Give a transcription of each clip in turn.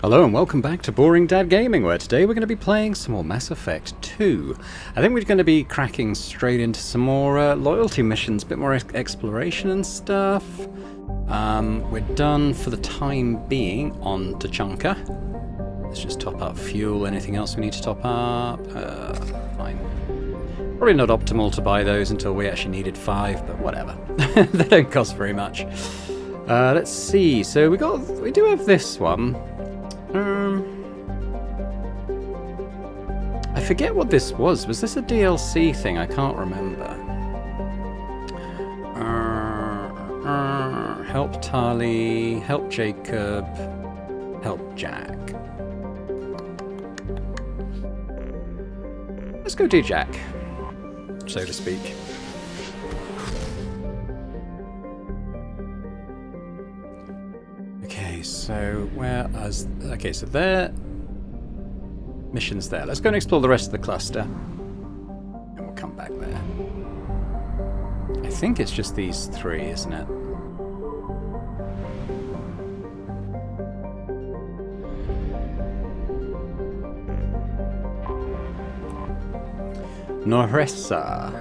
Hello and welcome back to Boring Dad Gaming, where today we're going to be playing some more Mass Effect 2. I think we're going to be cracking straight into some more loyalty missions, a bit more exploration and stuff. We're done for the time being on Tachanka. Let's just top up fuel. Anything else we need to top up? Fine. Probably not optimal to buy those until we actually needed 5, but whatever. They don't cost very much. Let's see. So we do have this one. I forget what this was. Was this a DLC thing? I can't remember. Help Tali, help Jacob, help Jack. Let's go do Jack, so to speak. Okay, so so there. Mission's there. Let's go and explore the rest of the cluster. And we'll come back there. I think it's just these 3, isn't it? Noressa.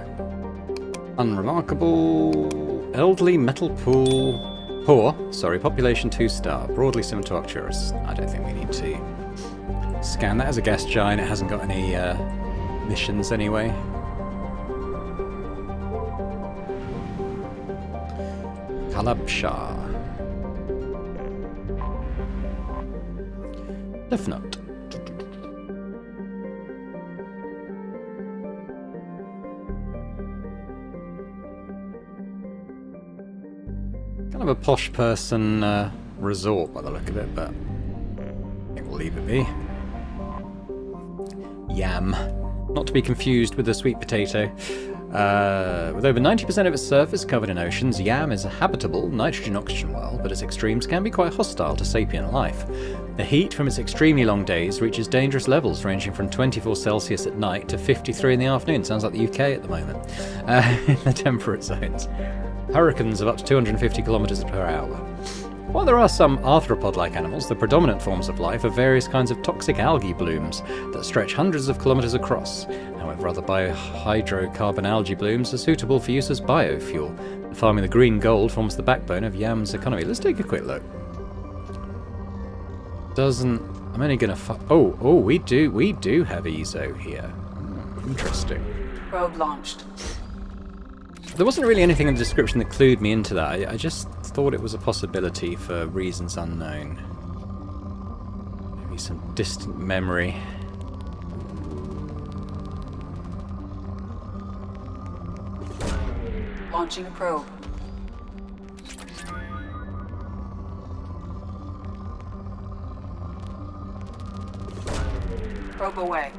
Unremarkable. Elderly metal pool. Poor. Sorry, population 2-star. Broadly similar to Arcturus. I don't think we need to scan that as a gas giant. It hasn't got any missions anyway. Kalabshah. Left note. Kind of a posh person resort by the look of it, but I think we'll leave it be. Yam. Not to be confused with the sweet potato. With over 90% of its surface covered in oceans, Yam is a habitable nitrogen-oxygen world, but its extremes can be quite hostile to sapient life. The heat from its extremely long days reaches dangerous levels, ranging from 24 Celsius at night to 53 in the afternoon. Sounds like the UK at the moment. In the temperate zones. Hurricanes of up to 250 kilometers per hour. While there are some arthropod-like animals, the predominant forms of life are various kinds of toxic algae blooms that stretch hundreds of kilometers across. However, other biohydrocarbon algae blooms are suitable for use as biofuel. Farming the green gold forms the backbone of Yam's economy. Let's take a quick look. I'm only gonna we do have EZO here. Interesting. Probe launched. There wasn't really anything in the description that clued me into that. I just thought it was a possibility for reasons unknown. Maybe some distant memory. Launching probe. Probe away.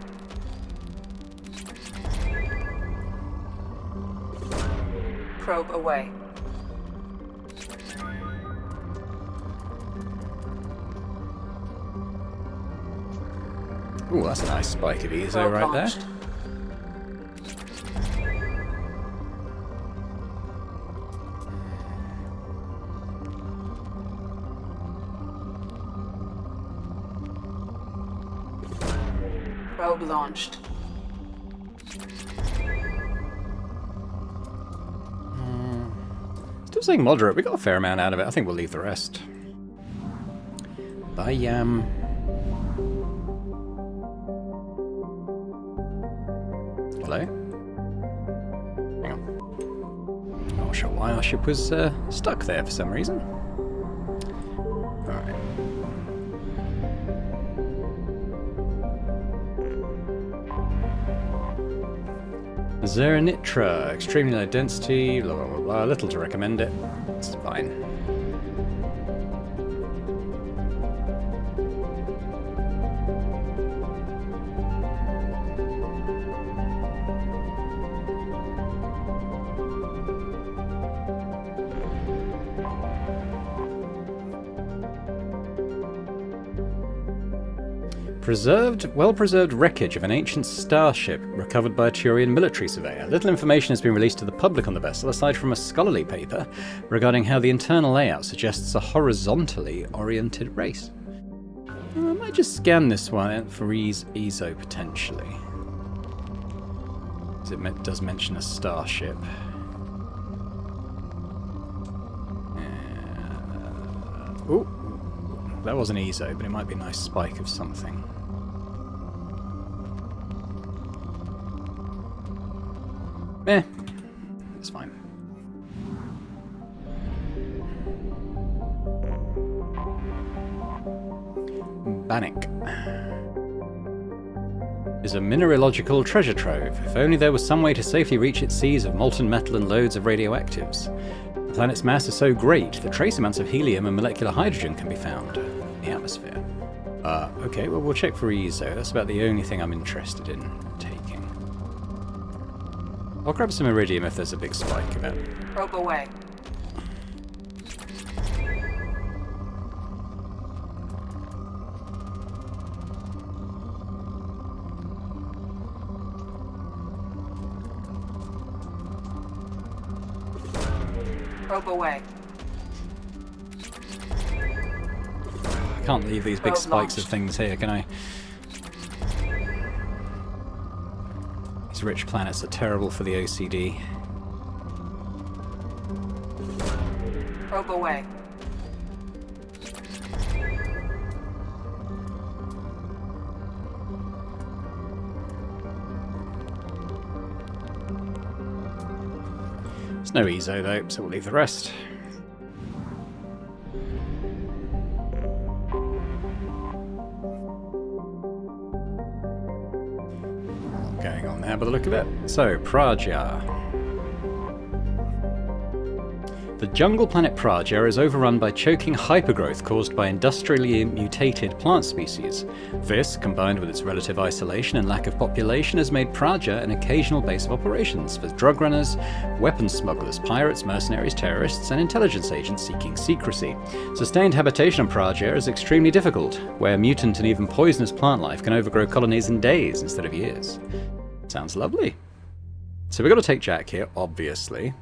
Probe away. Ooh, that's a nice spike of EZO right launched. There. Probe launched. Still saying moderate. We got a fair amount out of it. I think we'll leave the rest. Bye, Yam. Hello? Hang on. Not sure why our ship was stuck there for some reason. Alright. Zeranitra, extremely low density, blah blah blah blah, little to recommend it. It's fine. Well-preserved wreckage of an ancient starship recovered by a Turian military surveyor. Little information has been released to the public on the vessel, aside from a scholarly paper regarding how the internal layout suggests a horizontally oriented race. might just scan this one for ESO potentially. Because it does mention a starship. Ooh, that wasn't ESO, but it might be a nice spike of something. It's fine. Bannock is a mineralogical treasure trove. If only there was some way to safely reach its seas of molten metal and loads of radioactives. The planet's mass is so great that trace amounts of helium and molecular hydrogen can be found in the atmosphere. Okay, well we'll check for ESO. That's about the only thing I'm interested in taking. I'll grab some iridium if there's a big spike of it. Probe away. Probe away. I can't leave these big spikes of things here, can I? These rich planets are terrible for the OCD. Probe away. There's no ESO though, so we'll leave the rest. Going on there by the look of it. So, Praja. The jungle planet Praja is overrun by choking hypergrowth caused by industrially mutated plant species. This, combined with its relative isolation and lack of population, has made Praja an occasional base of operations for drug runners, weapons smugglers, pirates, mercenaries, terrorists, and intelligence agents seeking secrecy. Sustained habitation on Praja is extremely difficult, where mutant and even poisonous plant life can overgrow colonies in days instead of years. Sounds lovely. So we've got to take Jack here, obviously.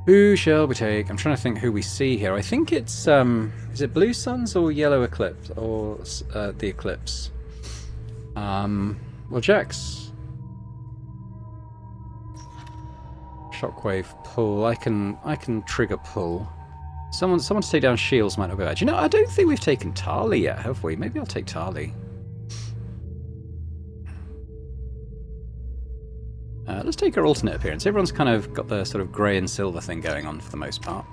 Who shall we take? I'm trying to think who we see here. I think it's, is it Blue Suns or Yellow Eclipse? Or the Eclipse? Well, Jack's... Shockwave pull. I can trigger pull. Someone to take down shields might not be bad. You know, I don't think we've taken Tali yet, have we? Maybe I'll take Tali. Let's take our alternate appearance. Everyone's kind of got the sort of grey and silver thing going on for the most part.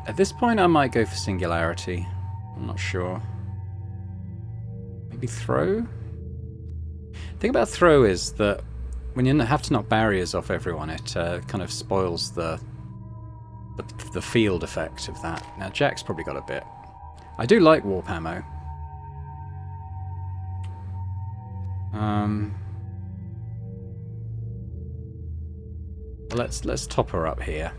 At this point, I might go for Singularity. I'm not sure. Maybe Throw? The thing about Throw is that when you have to knock barriers off everyone, it kind of spoils the field effect of that. Now, Jack's probably got a bit. I do like Warp Ammo. Let's top her up here.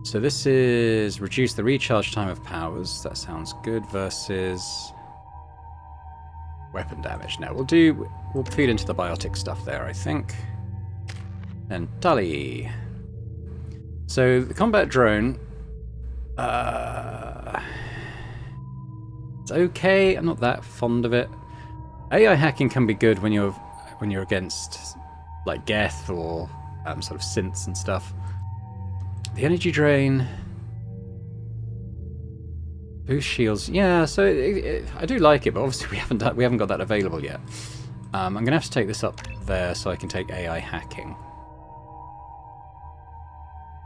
So this is reduce the recharge time of powers. That sounds good. Versus weapon damage. Now we'll feed into the biotic stuff there, I think. And Tali. So the combat drone. It's okay. I'm not that fond of it. AI hacking can be good when you're against like Geth or sort of synths and stuff. The energy drain, boost shields, yeah. So I do like it, but obviously we haven't got that available yet. I'm gonna have to take this up there so I can take AI hacking.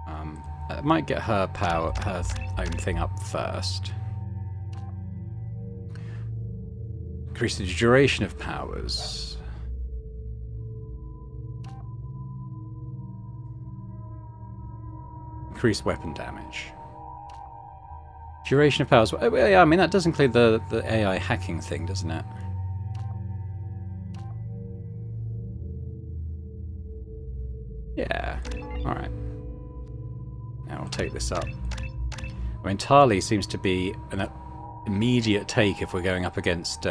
I might get her own thing up first. Increase the duration of powers. Increase weapon damage. Duration of powers. Yeah, I mean, that does include the AI hacking thing, doesn't it? Yeah. Alright. Now I'll take this up. I mean, Tali seems to be an immediate take if we're going up against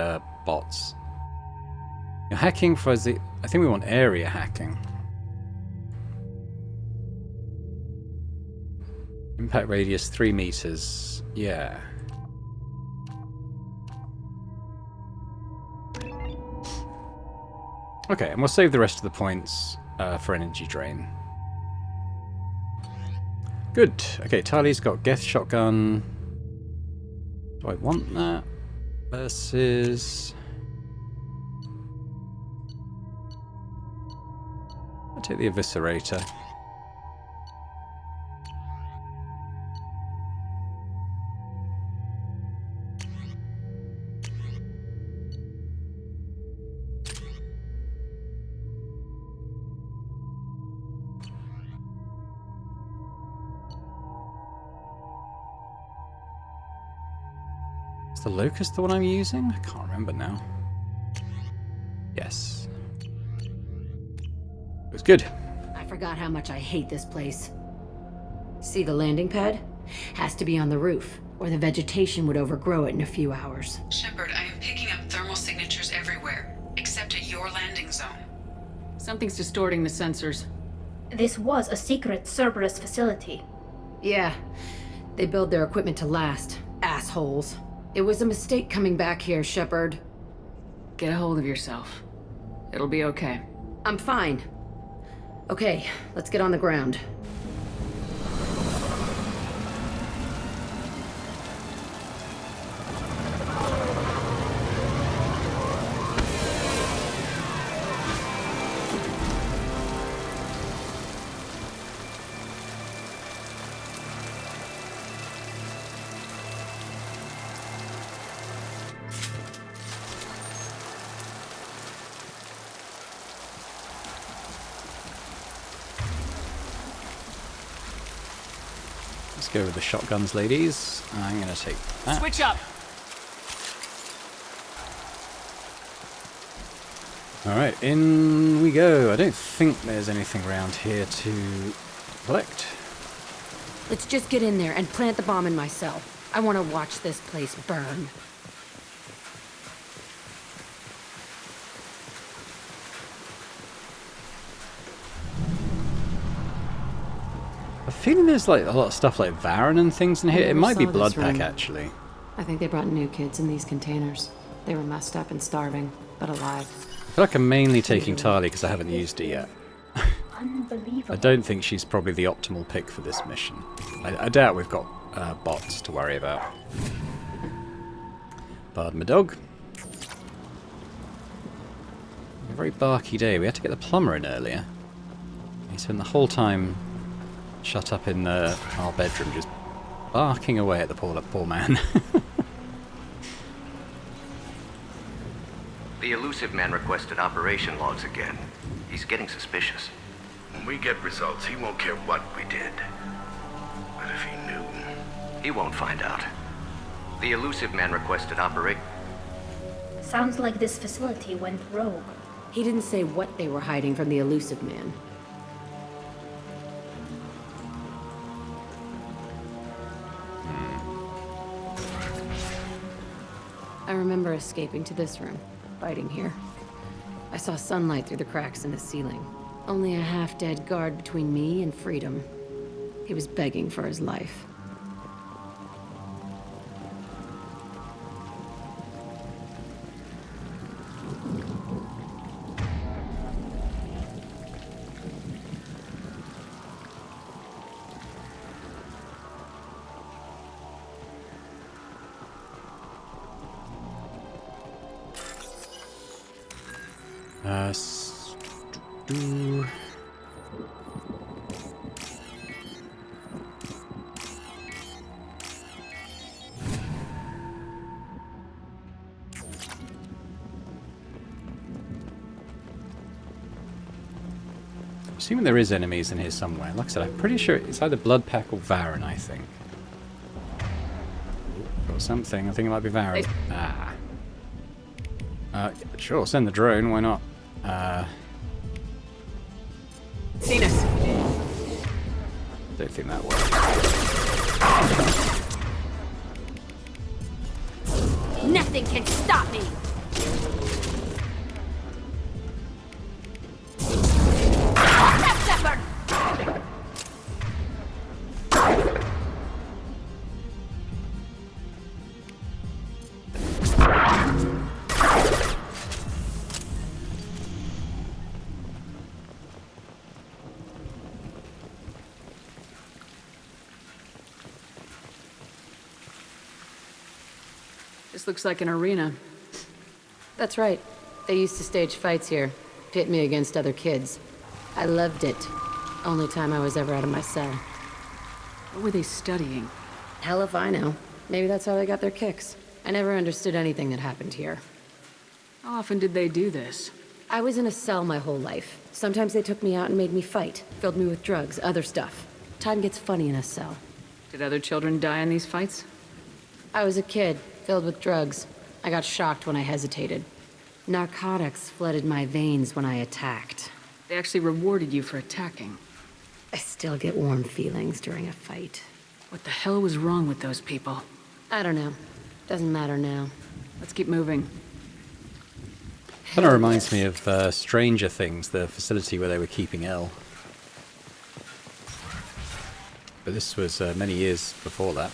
bots. You're hacking for the... I think we want area hacking. Impact radius 3 meters. Yeah. Okay, and we'll save the rest of the points for energy drain. Good. Okay, Tali's got Geth shotgun. Do I want that? Versus... I'll take the Eviscerator. Is the Locust the one I'm using? I can't remember now. Yes. It was good. I forgot how much I hate this place. See the landing pad? Has to be on the roof, or the vegetation would overgrow it in a few hours. Shepard, I am picking up thermal signatures everywhere, except at your landing zone. Something's distorting the sensors. This was a secret Cerberus facility. Yeah, they build their equipment to last. Assholes. It was a mistake coming back here, Shepard. Get a hold of yourself. It'll be okay. I'm fine. Okay, let's get on the ground. Let's go with the shotguns, ladies. I'm going to take that. Switch up! Alright, in we go. I don't think there's anything around here to collect. Let's just get in there and plant the bomb in myself. I want to watch this place burn. I have a feeling there's like a lot of stuff like Varen and things in here. It might be Bloodpack, actually. I think they brought new kids in these containers. They were messed up and starving, but alive. I feel like I'm mainly taking Tali because I haven't used her yet. Unbelievable. I don't think she's probably the optimal pick for this mission. I doubt we've got bots to worry about. Bard my dog. A very barky day. We had to get the plumber in earlier. He spent the whole time shut up in our bedroom just barking away at the poor man. The elusive man requested operation logs again. He's getting suspicious. When we get results, he won't care what we did. But if he knew... He won't find out. The elusive man requested operate... Sounds like this facility went rogue. He didn't say what they were hiding from the elusive man. I remember escaping to this room, fighting here. I saw sunlight through the cracks in the ceiling. Only a half-dead guard between me and freedom. He was begging for his life. Assuming there is enemies in here somewhere. Like I said, I'm pretty sure it's either Bloodpack or Varen, I think. Got something. I think it might be Varen. Sure, send the drone. Why not? Seen us. Don't think that works. Nothing can stop me! This looks like an arena. That's right. They used to stage fights here, pit me against other kids. I loved it. Only time I was ever out of my cell. What were they studying? Hell if I know. Maybe that's how they got their kicks. I never understood anything that happened here. How often did they do this? I was in a cell my whole life. Sometimes they took me out and made me fight, filled me with drugs, other stuff. Time gets funny in a cell. Did other children die in these fights? I was a kid, filled with drugs. I got shocked when I hesitated. Narcotics flooded my veins when I attacked. They actually rewarded you for attacking. I still get warm feelings during a fight. What the hell was wrong with those people? I don't know. Doesn't matter now. Let's keep moving. Kind of reminds me of Stranger Things, the facility where they were keeping Elle. But this was many years before that.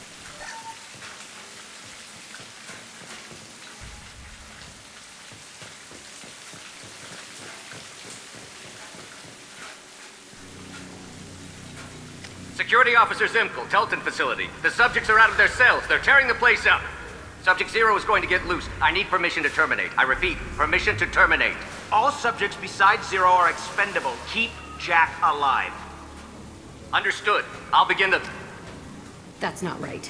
Security Officer Zimkel, Telton facility. The subjects are out of their cells. They're tearing the place up. Subject Zero is going to get loose. I need permission to terminate. I repeat, permission to terminate. All subjects besides Zero are expendable. Keep Jack alive. Understood. I'll begin the... That's not right.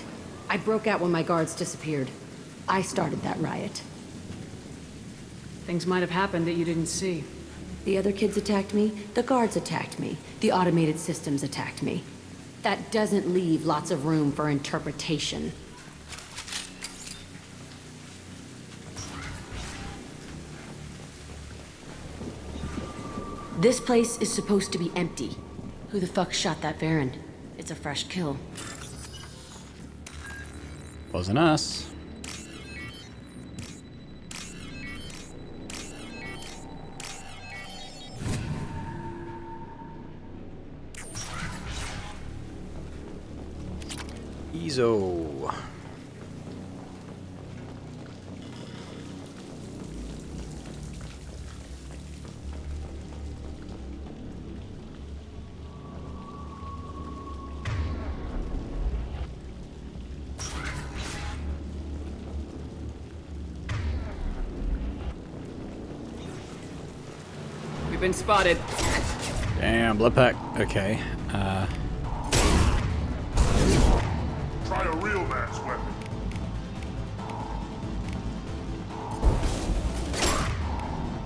I broke out when my guards disappeared. I started that riot. Things might have happened that you didn't see. The other kids attacked me, the guards attacked me, the automated systems attacked me. That doesn't leave lots of room for interpretation. This place is supposed to be empty. Who the fuck shot that Baron? It's a fresh kill. Wasn't us. Ezo. We've been spotted. Damn, blood pack. Okay. Try a real man's weapon.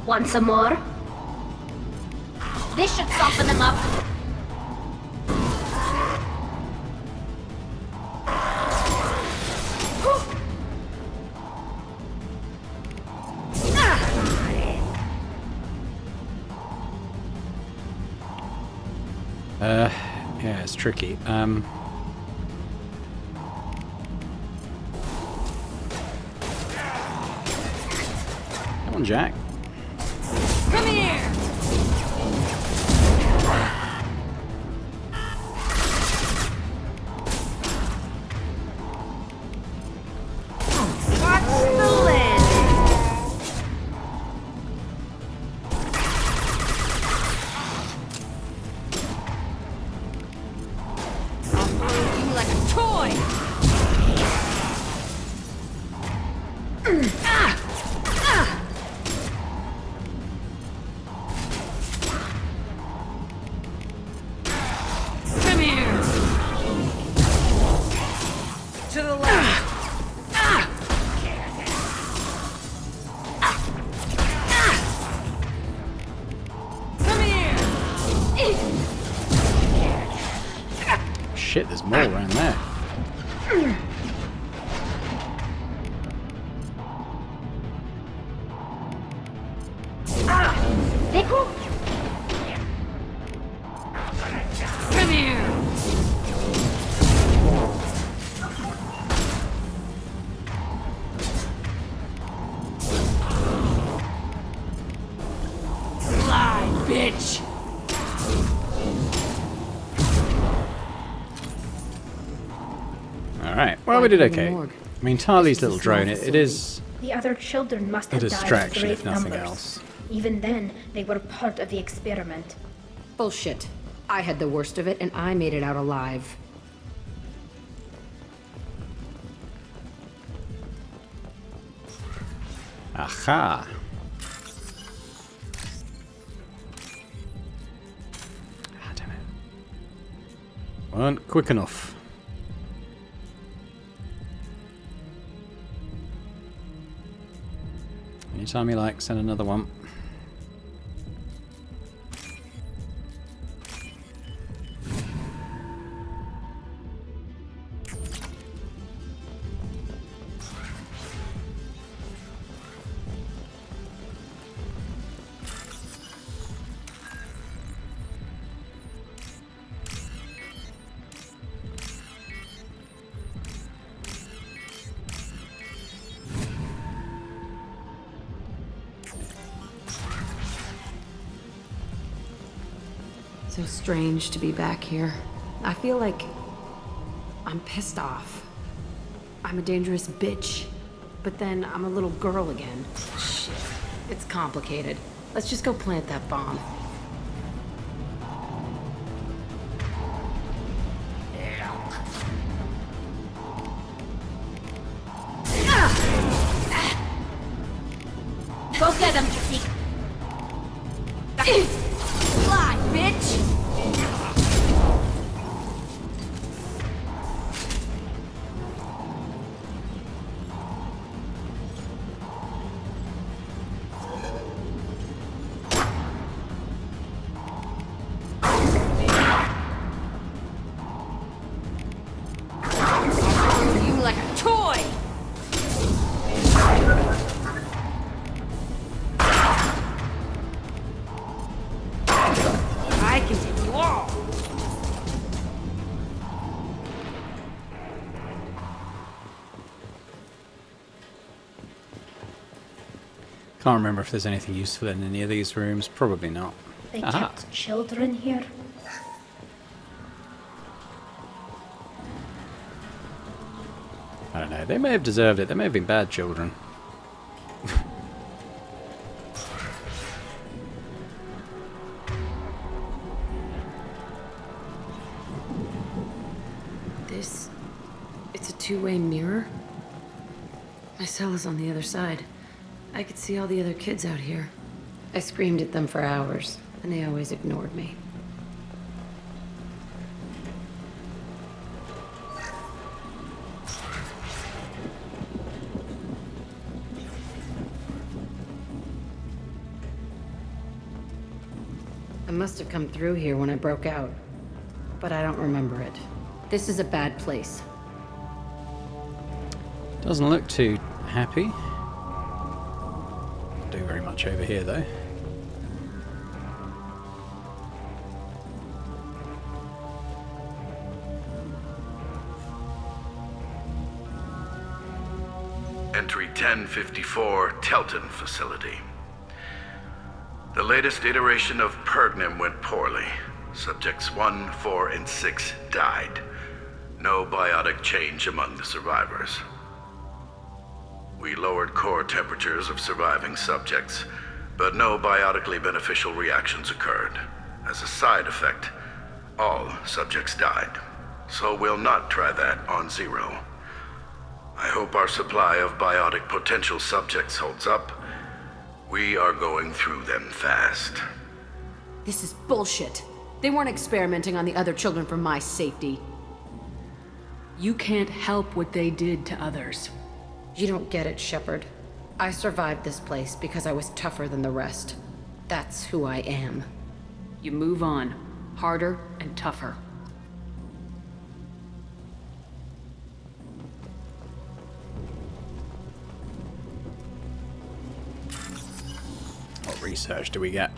Want some more? This should soften them up. Yeah, it's tricky. Come on, Jack. Come here! Watch the lid. You like a toy! Come here! To the left! Come here! Shit, there's more around there. Pickle? Come here! Fly, bitch! Alright, well, we did Like in the okay. morgue. I mean, Tarly's little This is a small drone, it facility. is The other children must a have died in distraction, great if nothing numbers. else. Even then, they were part of the experiment. Bullshit. I had the worst of it, and I made it out alive. Aha! Ah, damn it. Weren't quick enough. Anytime you like, send another one. So strange to be back here. I feel like I'm pissed off. I'm a dangerous bitch, but then I'm a little girl again. Shit, it's complicated. Let's just go plant that bomb. Go get him, Jessica. Fly, bitch! You like a toy! I can take you all! Can't remember if there's anything useful in any of these rooms. Probably not. They Aha. kept children here. I don't know. They may have deserved it. They may have been bad children. It's a two-way mirror? My cell is on the other side. I could see all the other kids out here. I screamed at them for hours, and they always ignored me. I must have come through here when I broke out, but I don't remember it. This is a bad place. Doesn't look too happy. Do very much over here though. Entry 1054, Telton Facility. The latest iteration of Pergnum went poorly. Subjects 1, 4, and 6 died. No biotic change among the survivors. We lowered core temperatures of surviving subjects, but no biotically beneficial reactions occurred. As a side effect, all subjects died. So we'll not try that on Zero. I hope our supply of biotic potential subjects holds up. We are going through them fast. This is bullshit. They weren't experimenting on the other children for my safety. You can't help what they did to others. You don't get it, Shepard. I survived this place because I was tougher than the rest. That's who I am. You move on. Harder and tougher. What research do we get?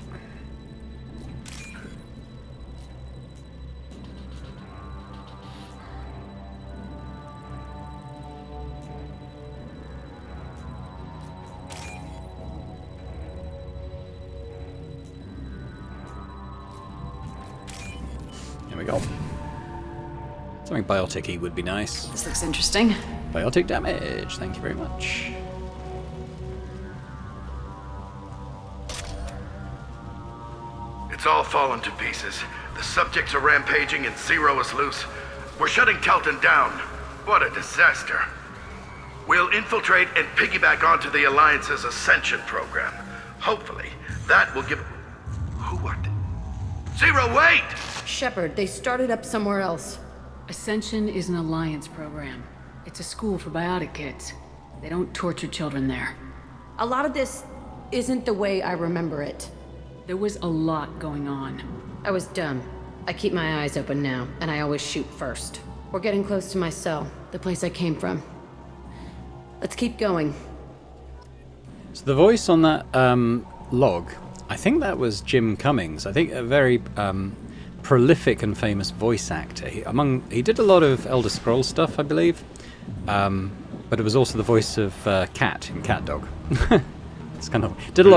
There we go. Something biotic-y would be nice. This looks interesting. Biotic damage, thank you very much. It's all fallen to pieces. The subjects are rampaging and Zero is loose. We're shutting Telton down. What a disaster. We'll infiltrate and piggyback onto the Alliance's Ascension program. Hopefully, that will give... Who are they? Zero, wait! Shepard, they started up somewhere else. Ascension is an Alliance program. It's a school for biotic kids. They don't torture children there. A lot of this isn't the way I remember it. There was a lot going on. I was dumb. I keep my eyes open now, and I always shoot first. We're getting close to my cell, the place I came from. Let's keep going. So the voice on that log, I think that was Jim Cummings. I think a very prolific and famous voice actor. He did a lot of Elder Scrolls stuff, I believe. But it was also the voice of Cat in Cat Dog. It's kind of does a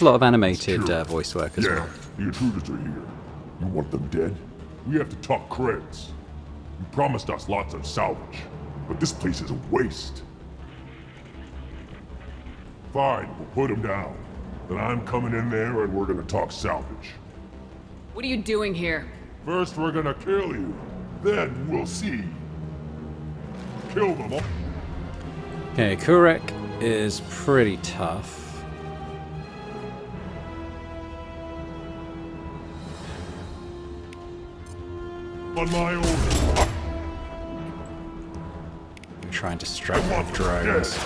lot of animated voice work as well. The intruders are here. You want them dead? We have to talk creds. You promised us lots of salvage, but this place is a waste. Fine, we'll put them down. Then I'm coming in there and we're gonna talk salvage. What are you doing here? First we're gonna kill you. Then we'll see. Kill them all. Okay, Kurek is pretty tough. On my own. I'm trying to strike with drones.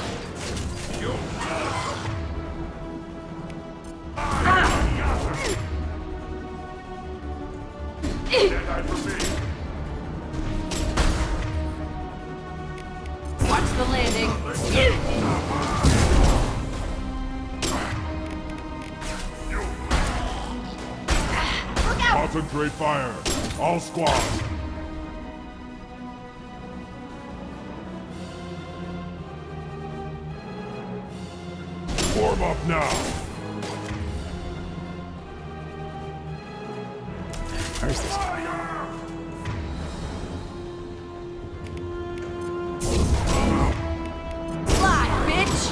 Watch the landing. Concentrate fire. All squads. Form up now. Where's this guy? Fly, bitch!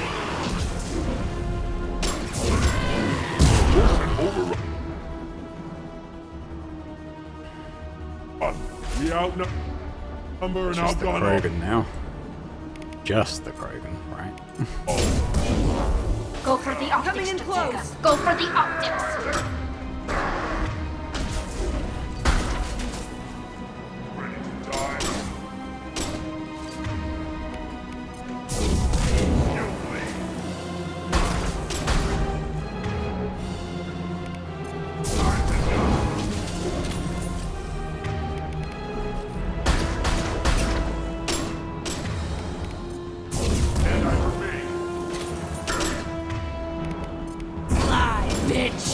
We outnumber and Just the outgun. Krogan now. Just the Krogan, right? Go for the optics. Coming in close. Go for the optics. Ready to die. Fly, bitch!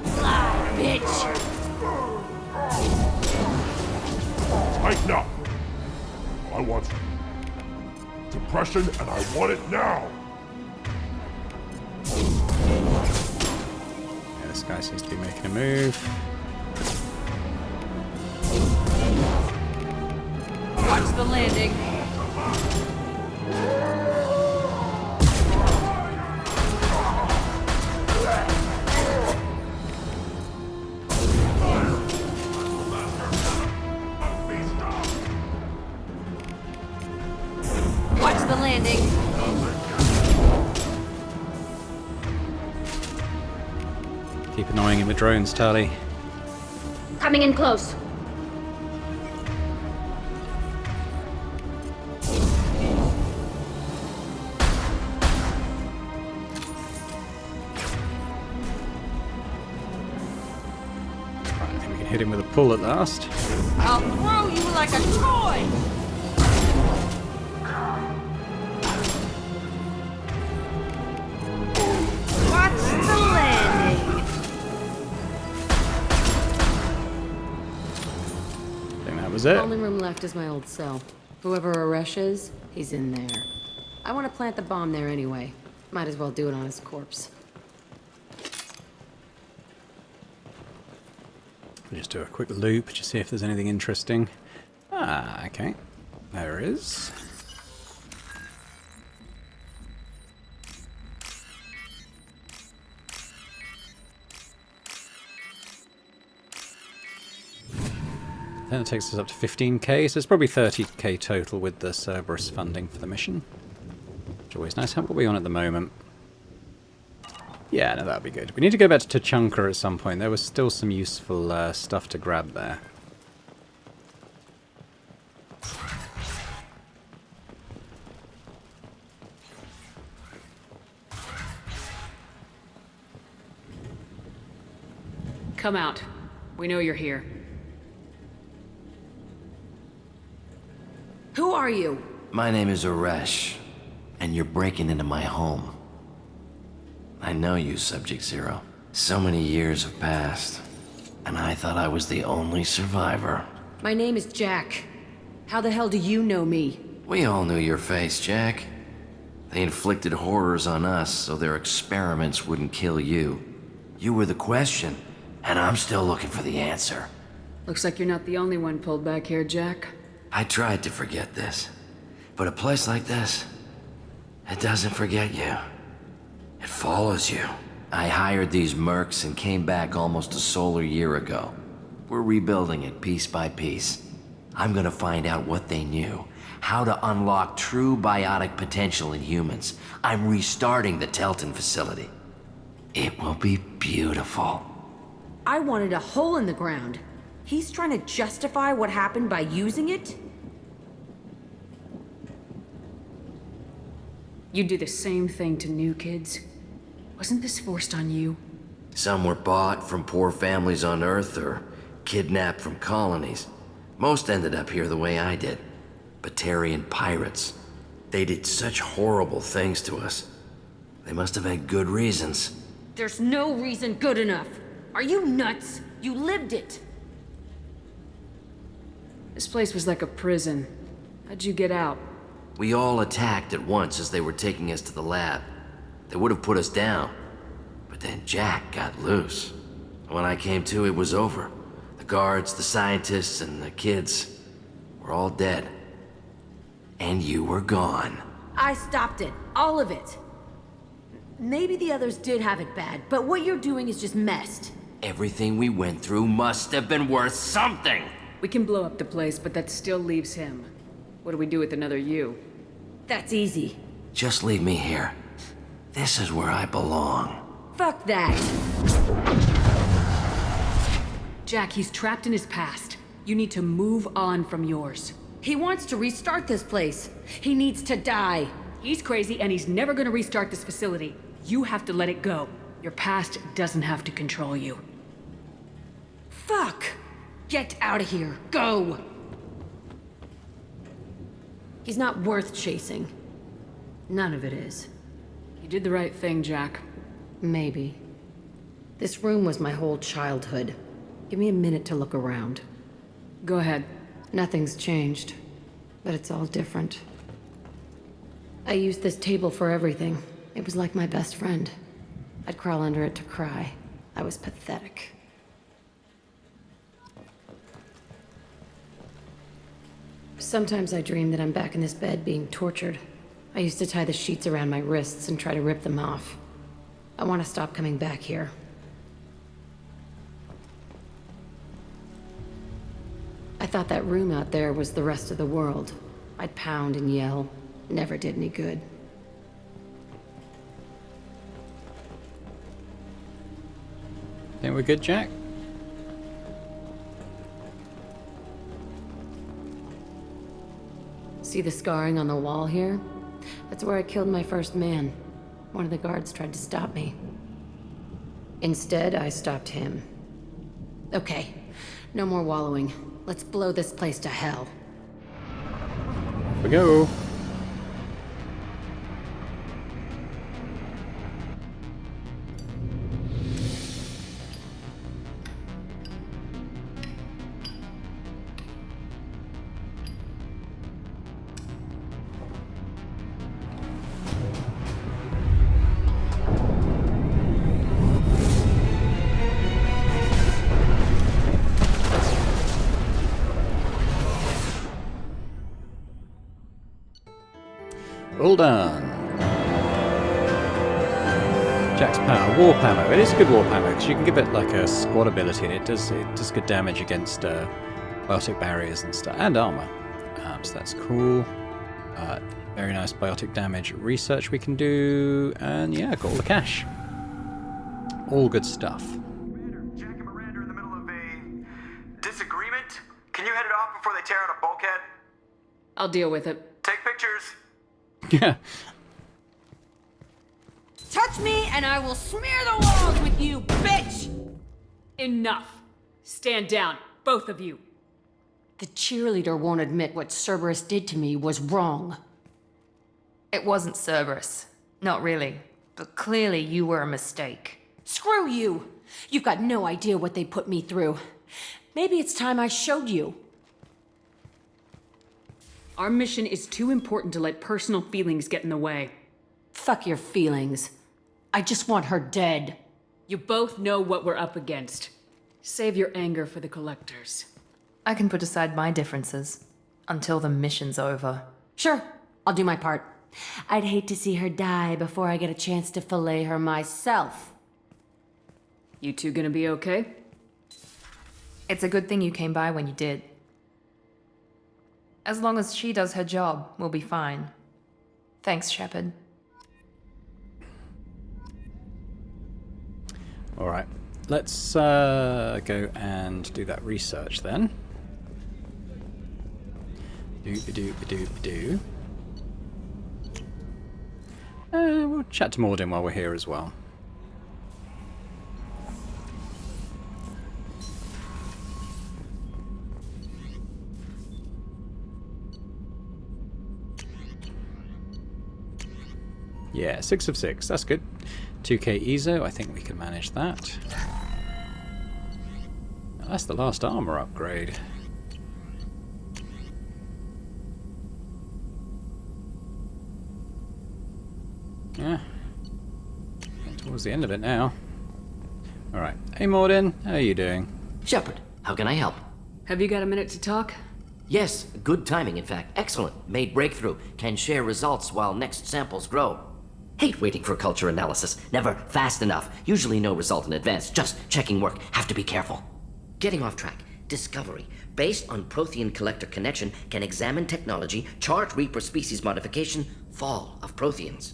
Fly, bitch! Tighten up. I want suppression, and I want it now. Yeah, this guy seems to be making a move. Watch the landing. Watch the landing. Keep annoying him with drones, Tally. Coming in close. Right, I think we can hit him with a pull at last. I'll throw you like a toy! Watch the landing. I think that was it. Only room left is my old cell. Whoever Aresh is, he's in there. I want to plant the bomb there anyway. Might as well do it on his corpse. We'll just do a quick loop, just see if there's anything interesting. Ah, okay. There is. think that takes us up to 15k, so it's probably 30k total with the Cerberus funding for the mission. Which is always nice. How what are we on at the moment? Yeah, no, that'd be good. We need to go back to Tachanka at some point. There was still some useful stuff to grab there. Come out. We know you're here. Who are you? My name is Aresh, and you're breaking into my home. I know you, Subject Zero. So many years have passed, and I thought I was the only survivor. My name is Jack. How the hell do you know me? We all knew your face, Jack. They inflicted horrors on us so their experiments wouldn't kill you. You were the question, and I'm still looking for the answer. Looks like you're not the only one pulled back here, Jack. I tried to forget this, but a place like this, it doesn't forget you. It follows you. I hired these mercs and came back almost a solar year ago. We're rebuilding it piece by piece. I'm gonna find out what they knew, how to unlock true biotic potential in humans. I'm restarting the Telton facility. It will be beautiful. I wanted a hole in the ground. He's trying to justify what happened by using it? You do the same thing to new kids. Wasn't this forced on you? Some were bought from poor families on Earth or kidnapped from colonies. Most ended up here the way I did. Batarian pirates. They did such horrible things to us. They must have had good reasons. There's no reason good enough. Are you nuts? You lived it. This place was like a prison. How'd you get out? We all attacked at once as they were taking us to the lab. They would have put us down. But then Jack got loose. When I came to, it was over. The guards, the scientists, and the kids were all dead. And you were gone. I stopped it. All of it. Maybe the others did have it bad, but what you're doing is just messed. Everything we went through must have been worth something! We can blow up the place, but that still leaves him. What do we do with another you? That's easy. Just leave me here. This is where I belong. Fuck that. Jack, he's trapped in his past. You need to move on from yours. He wants to restart this place. He needs to die. He's crazy and he's never gonna restart this facility. You have to let it go. Your past doesn't have to control you. Fuck! Get out of here. Go! He's not worth chasing. None of it is. You did the right thing, Jack. Maybe. This room was my whole childhood. Give me a minute to look around. Go ahead. Nothing's changed, but it's all different. I used this table for everything. It was like my best friend. I'd crawl under it to cry. I was pathetic. Sometimes I dream that I'm back in this bed being tortured. I used to tie the sheets around my wrists and try to rip them off. I want to stop coming back here. I thought that room out there was the rest of the world. I'd pound and yell. Never did any good. Think we're good, Jack? See the scarring on the wall here? That's where I killed my first man. One of the guards tried to stop me. Instead, I stopped him. Okay, no more wallowing. Let's blow this place to hell. Off we go. All done. Jack's power, warp ammo. It is a good warp ammo because you can give it like a squad ability, and it does good damage against biotic barriers and stuff, and armor. So that's cool. Very nice biotic damage research we can do, and yeah, got all the cash. All good stuff. Commander, Jack and Miranda are in the middle of a disagreement. Can you head it off before they tear out a bulkhead? I'll deal with it. Take pictures. Yeah. Touch me and I will smear the walls with you, bitch! Enough. Stand down, both of you. The cheerleader won't admit what Cerberus did to me was wrong. It wasn't Cerberus. Not really. But clearly you were a mistake. Screw you! You've got no idea what they put me through. Maybe it's time I showed you. Our mission is too important to let personal feelings get in the way. Fuck your feelings. I just want her dead. You both know what we're up against. Save your anger for the collectors. I can put aside my differences. Until the mission's over. Sure, I'll do my part. I'd hate to see her die before I get a chance to fillet her myself. You two gonna be okay? It's a good thing you came by when you did. As long as she does her job, we'll be fine. Thanks, Shepard. Alright, let's go and do that research then. Do. We'll chat to Mordin while we're here as well. Yeah, 6 of 6, that's good. 2k EZO, I think we can manage that. That's the last armor upgrade. Yeah. Towards the end of it now. Alright. Hey Mordin, how are you doing? Shepard, how can I help? Have you got a minute to talk? Yes, good timing, in fact. Excellent. Made breakthrough. Can share results while next samples grow. Hate waiting for culture analysis. Never fast enough. Usually no result in advance. Just checking work. Have to be careful. Getting off track. Discovery. Based on Prothean collector connection, can examine technology, chart Reaper species modification, fall of Protheans.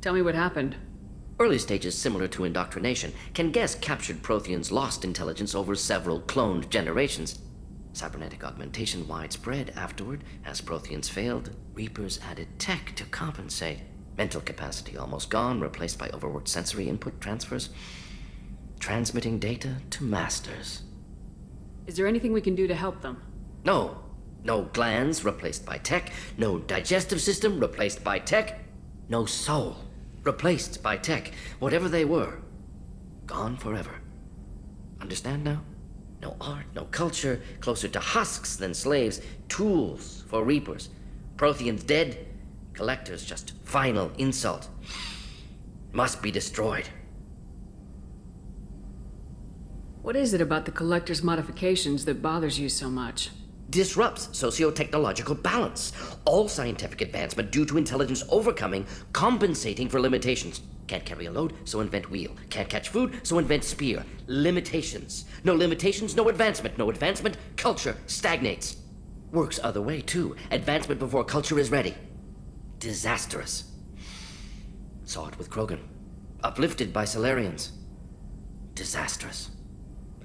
Tell me what happened. Early stages similar to indoctrination. Can guess captured Protheans lost intelligence over several cloned generations. Cybernetic augmentation widespread afterward. As Protheans failed, Reapers added tech to compensate. Mental capacity almost gone, replaced by overworked sensory input transfers. Transmitting data to masters. Is there anything we can do to help them? No. No glands replaced by tech. No digestive system replaced by tech. No soul replaced by tech. Whatever they were, gone forever. Understand now? No art, no culture, closer to husks than slaves, tools for Reapers. Protheans dead, collectors just final insult. Must be destroyed. What is it about the collector's modifications that bothers you so much? Disrupts socio-technological balance. All scientific advancement due to intelligence overcoming, compensating for limitations. Can't carry a load, so invent wheel. Can't catch food, so invent spear. Limitations. No limitations, no advancement. No advancement, culture stagnates. Works other way, too. Advancement before culture is ready. Disastrous. Saw it with Krogan. Uplifted by Solarians. Disastrous.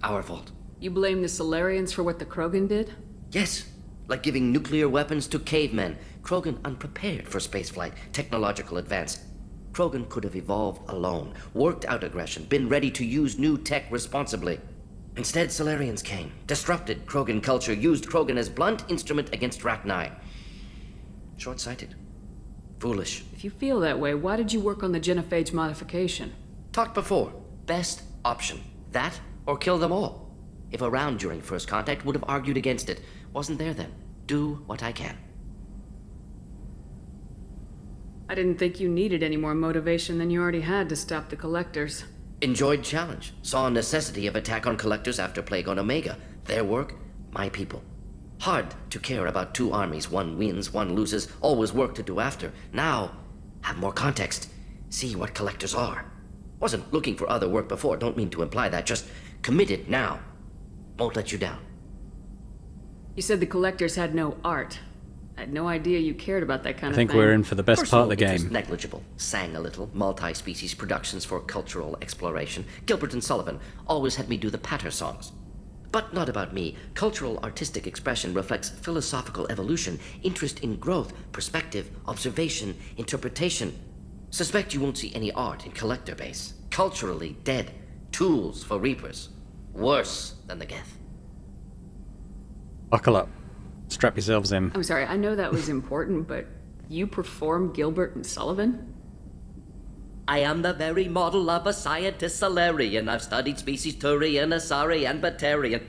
Our fault. You blame the Solarians for what the Krogan did? Yes. Like giving nuclear weapons to cavemen. Krogan unprepared for spaceflight, technological advance. Krogan could have evolved alone, worked out aggression, been ready to use new tech responsibly. Instead, Solarians came, disrupted Krogan culture, used Krogan as blunt instrument against Rachni. Short-sighted. Foolish. If you feel that way, why did you work on the genophage modification? Talked before. Best option. That or kill them all. If around during first contact, would have argued against it. Wasn't there then. Do what I can. I didn't think you needed any more motivation than you already had to stop the collectors. Enjoyed challenge. Saw necessity of attack on collectors after Plague on Omega. Their work, my people. Hard to care about two armies. One wins, one loses. Always work to do after. Now, have more context. See what collectors are. Wasn't looking for other work before. Don't mean to imply that. Just committed now. Won't let you down. You said the collectors had no art. I had no idea you cared about that kind I of think thing. we're in for the best part of the Personal game. interest negligible. Sang a little. Multi-species productions for cultural exploration. Gilbert and Sullivan always had me do the patter songs. But not about me. Cultural artistic expression reflects philosophical evolution, interest in growth, perspective, observation, interpretation. Suspect you won't see any art in collector base. Culturally dead. Tools for reapers. Worse than the Geth. Buckle up. Strap yourselves in. I'm sorry, I know that was important, but you perform Gilbert and Sullivan? I am the very model of a scientist Solarian. I've studied species Turian, Asari, and Batarian.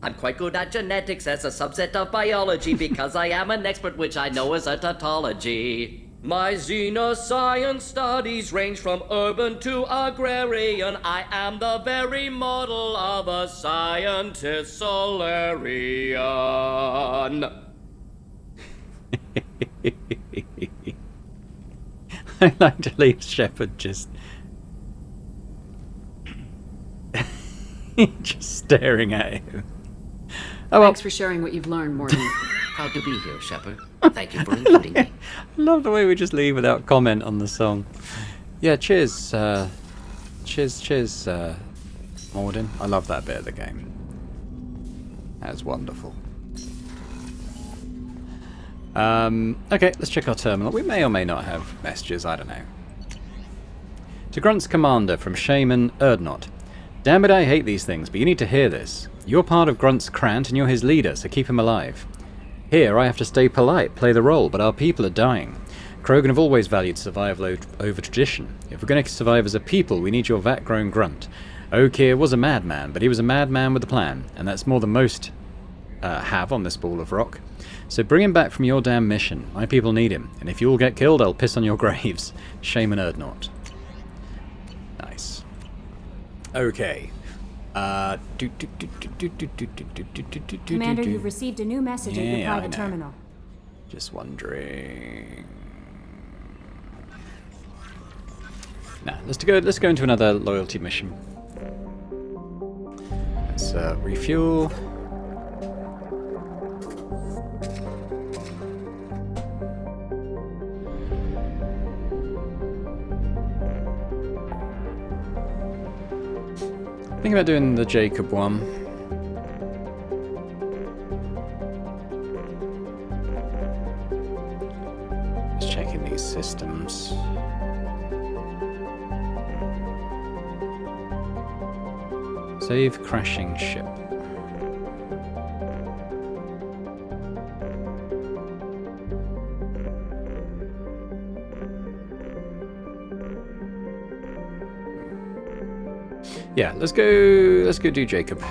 I'm quite good at genetics as a subset of biology because I am an expert, which I know is a tautology. My xenoscience studies range from urban to agrarian. I am the very model of a scientist Solarian. I like to leave Shepard just just staring at him. Oh, well. Thanks for sharing what you've learned, Morgan. Proud to be here, Shepard. Thank you for including me. I love the way we just leave without comment on the song. Yeah, cheers, cheers, Morden. I love that bit of the game. That's wonderful. Okay, let's check our terminal. We may or may not have messages, I don't know. To Grunt's commander from Shaman Erdnot. Damn it, I hate these things, but you need to hear this. You're part of Grunt's Krant and you're his leader, so keep him alive. Here, I have to stay polite, play the role, but our people are dying. Krogan have always valued survival over tradition. If we're going to survive as a people, we need your vat-grown Grunt. Okeer was a madman, but he was a madman with a plan, and that's more than most have on this ball of rock. So bring him back from your damn mission. My people need him, and if you all get killed, I'll piss on your graves. Shaman Erdnot. Nice. Okay. Commander, you've received a new message at your private terminal. Just wondering. Nah, let's go into another loyalty mission. Let's refuel. Think about doing the Jacob one. Just checking these systems. Save crashing ship. Yeah, let's go do Jacob.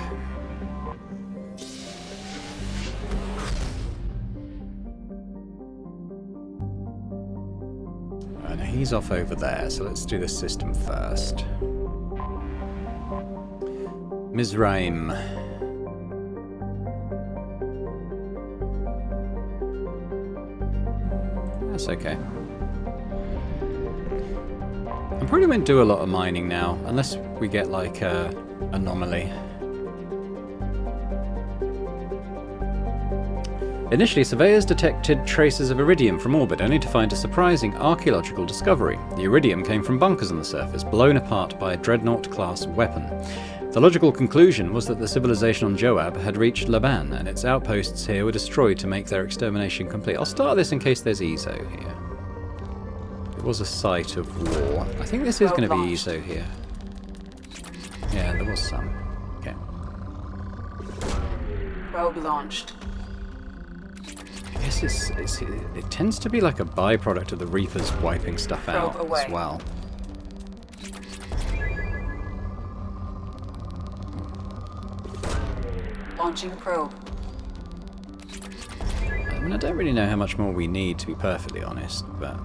And he's off over there, so let's do the system first. Mizraim. That's okay. I probably won't do a lot of mining now, unless we get like a anomaly. Initially, surveyors detected traces of iridium from orbit, only to find a surprising archaeological discovery. The iridium came from bunkers on the surface, blown apart by a Dreadnought-class weapon. The logical conclusion was that the civilization on Joab had reached Laban, and its outposts here were destroyed to make their extermination complete. I'll start this in case there's ESO here. It was a site of war. I think this is going to be ESO here. Yeah, there was some. Okay. Probe launched. I guess it tends to be like a byproduct of the Reapers wiping stuff out as well. Launching probe. I mean, I don't really know how much more we need, to be perfectly honest, but...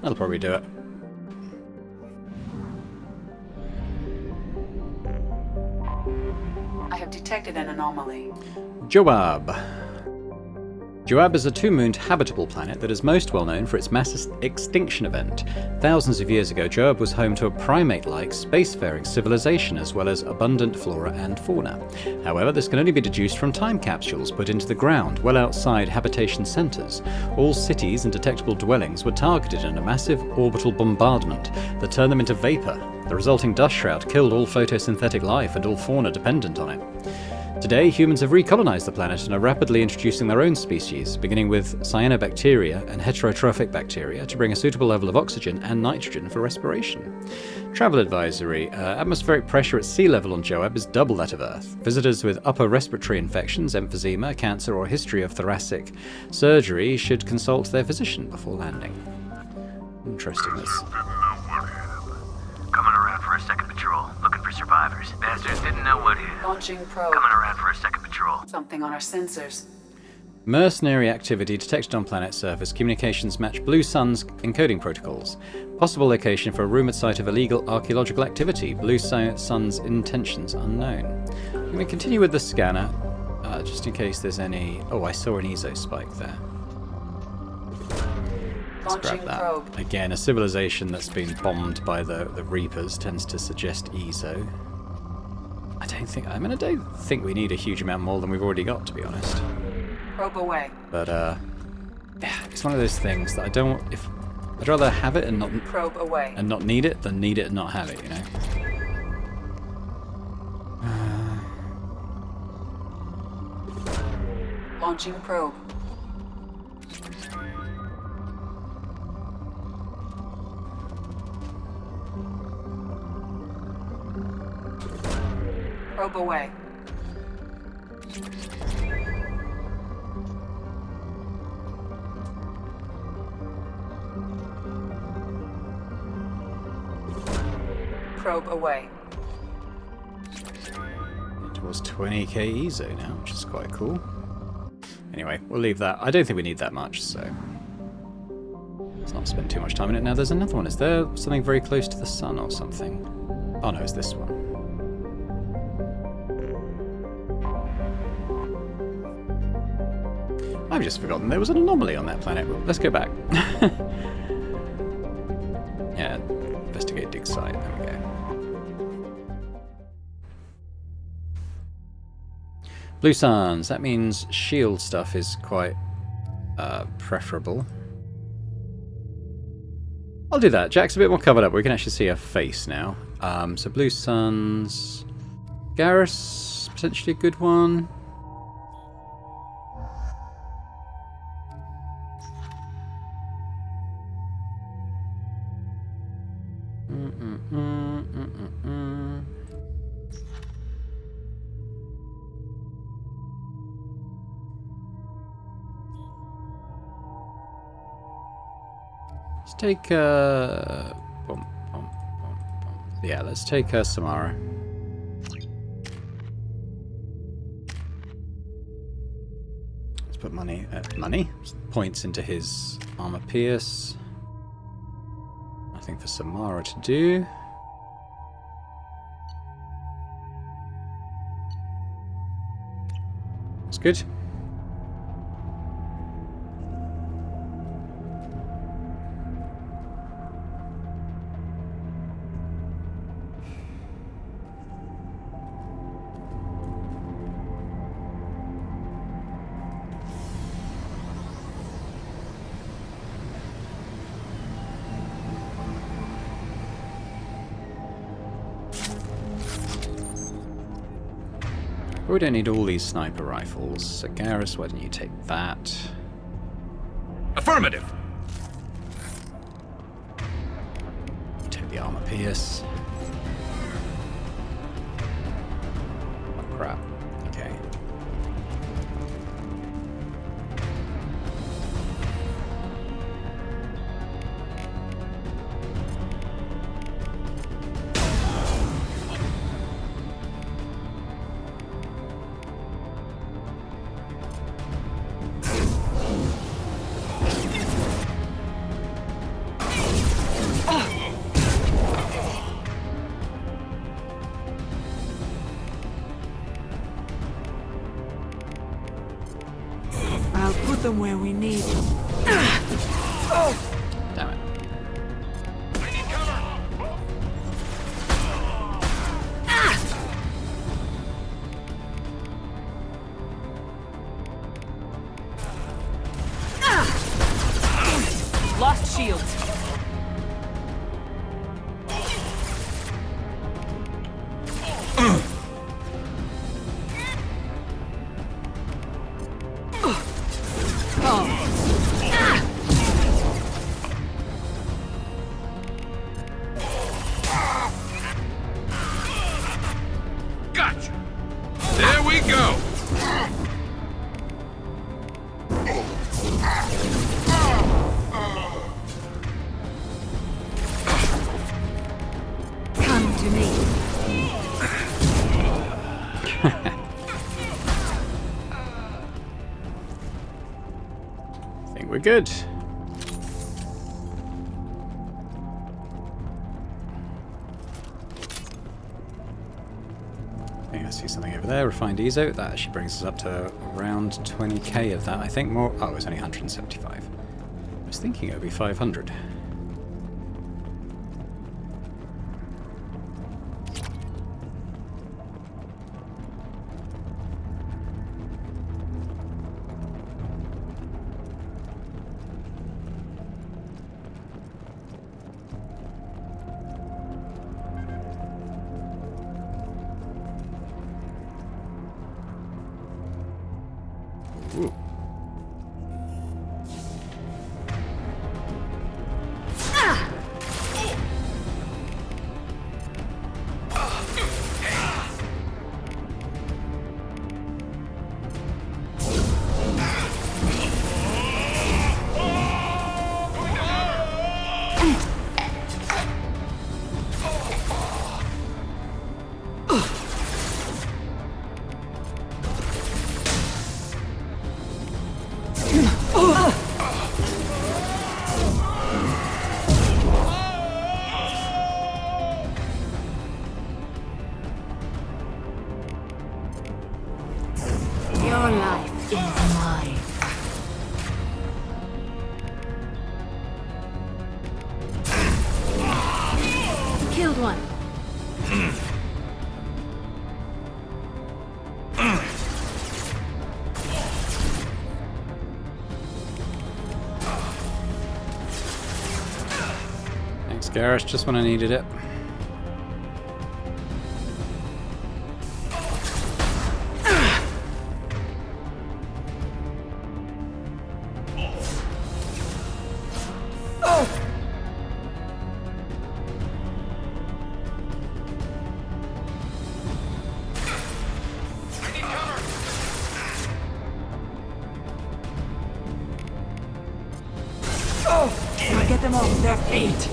that'll probably do it. I have detected an anomaly. Joab. Joab is a two-mooned habitable planet that is most well known for its mass extinction event. Thousands of years ago, Joab was home to a primate-like spacefaring civilization as well as abundant flora and fauna. However, this can only be deduced from time capsules put into the ground well outside habitation centers. All cities and detectable dwellings were targeted in a massive orbital bombardment that turned them into vapor. The resulting dust shroud killed all photosynthetic life and all fauna dependent on it. Today, humans have recolonized the planet and are rapidly introducing their own species, beginning with cyanobacteria and heterotrophic bacteria to bring a suitable level of oxygen and nitrogen for respiration. Travel advisory. Atmospheric pressure at sea level on Joab is double that of Earth. Visitors with upper respiratory infections, emphysema, cancer, or history of thoracic surgery should consult their physician before landing. Interesting. Coming around for a second patrol, looking for survivors. Bastards didn't know what hit. Launching probe. Coming around for a second patrol. Something on our sensors. Mercenary activity detected on planet surface. Communications match Blue Sun's encoding protocols. Possible location for a rumored site of illegal archaeological activity. Blue Sun's intentions unknown. I'm going to continue with the scanner, just in case there's any... Oh, I saw an ESO spike there. Let's grab that. Probe. Again, a civilization that's been bombed by the Reapers tends to suggest ESO. I don't think we need a huge amount more than we've already got, to be honest. Probe away. But yeah, it's one of those things that I don't. If I'd rather have it and not probe away and not need it than need it and not have it, you know. Launching probe. Probe away. Probe away. Towards 20k ESO now, which is quite cool. Anyway, we'll leave that. I don't think we need that much, so let's not spend too much time in it. Now there's another one. Is there something very close to the sun or something? Oh no, it's this one. I've just forgotten there was an anomaly on that planet. Let's go back. Yeah, investigate dig site. There we go. Blue suns. That means shield stuff is quite preferable. I'll do that. Jack's a bit more covered up. We can actually see her face now. So blue suns. Garrus, potentially a good one. Let's take yeah, let's take Samara. Let's put money points into his armor pierce. Nothing for Samara to do. That's good. We don't need all these sniper rifles. So Garrus, why don't you take that? Affirmative. Take the armor pierce. Oh crap. Okay. them where we need them. Damn it. Lost shields. Gotcha. There we go. Come to me. I think we're good. I think I see something over there. Refined Ezo. That actually brings us up to around 20k of that. I think more. Oh, it's only 175. I was thinking it would be 500. Ooh. Your life is mine. Killed one. Thanks, Garrus. Just when I needed it. Now get them off their feet.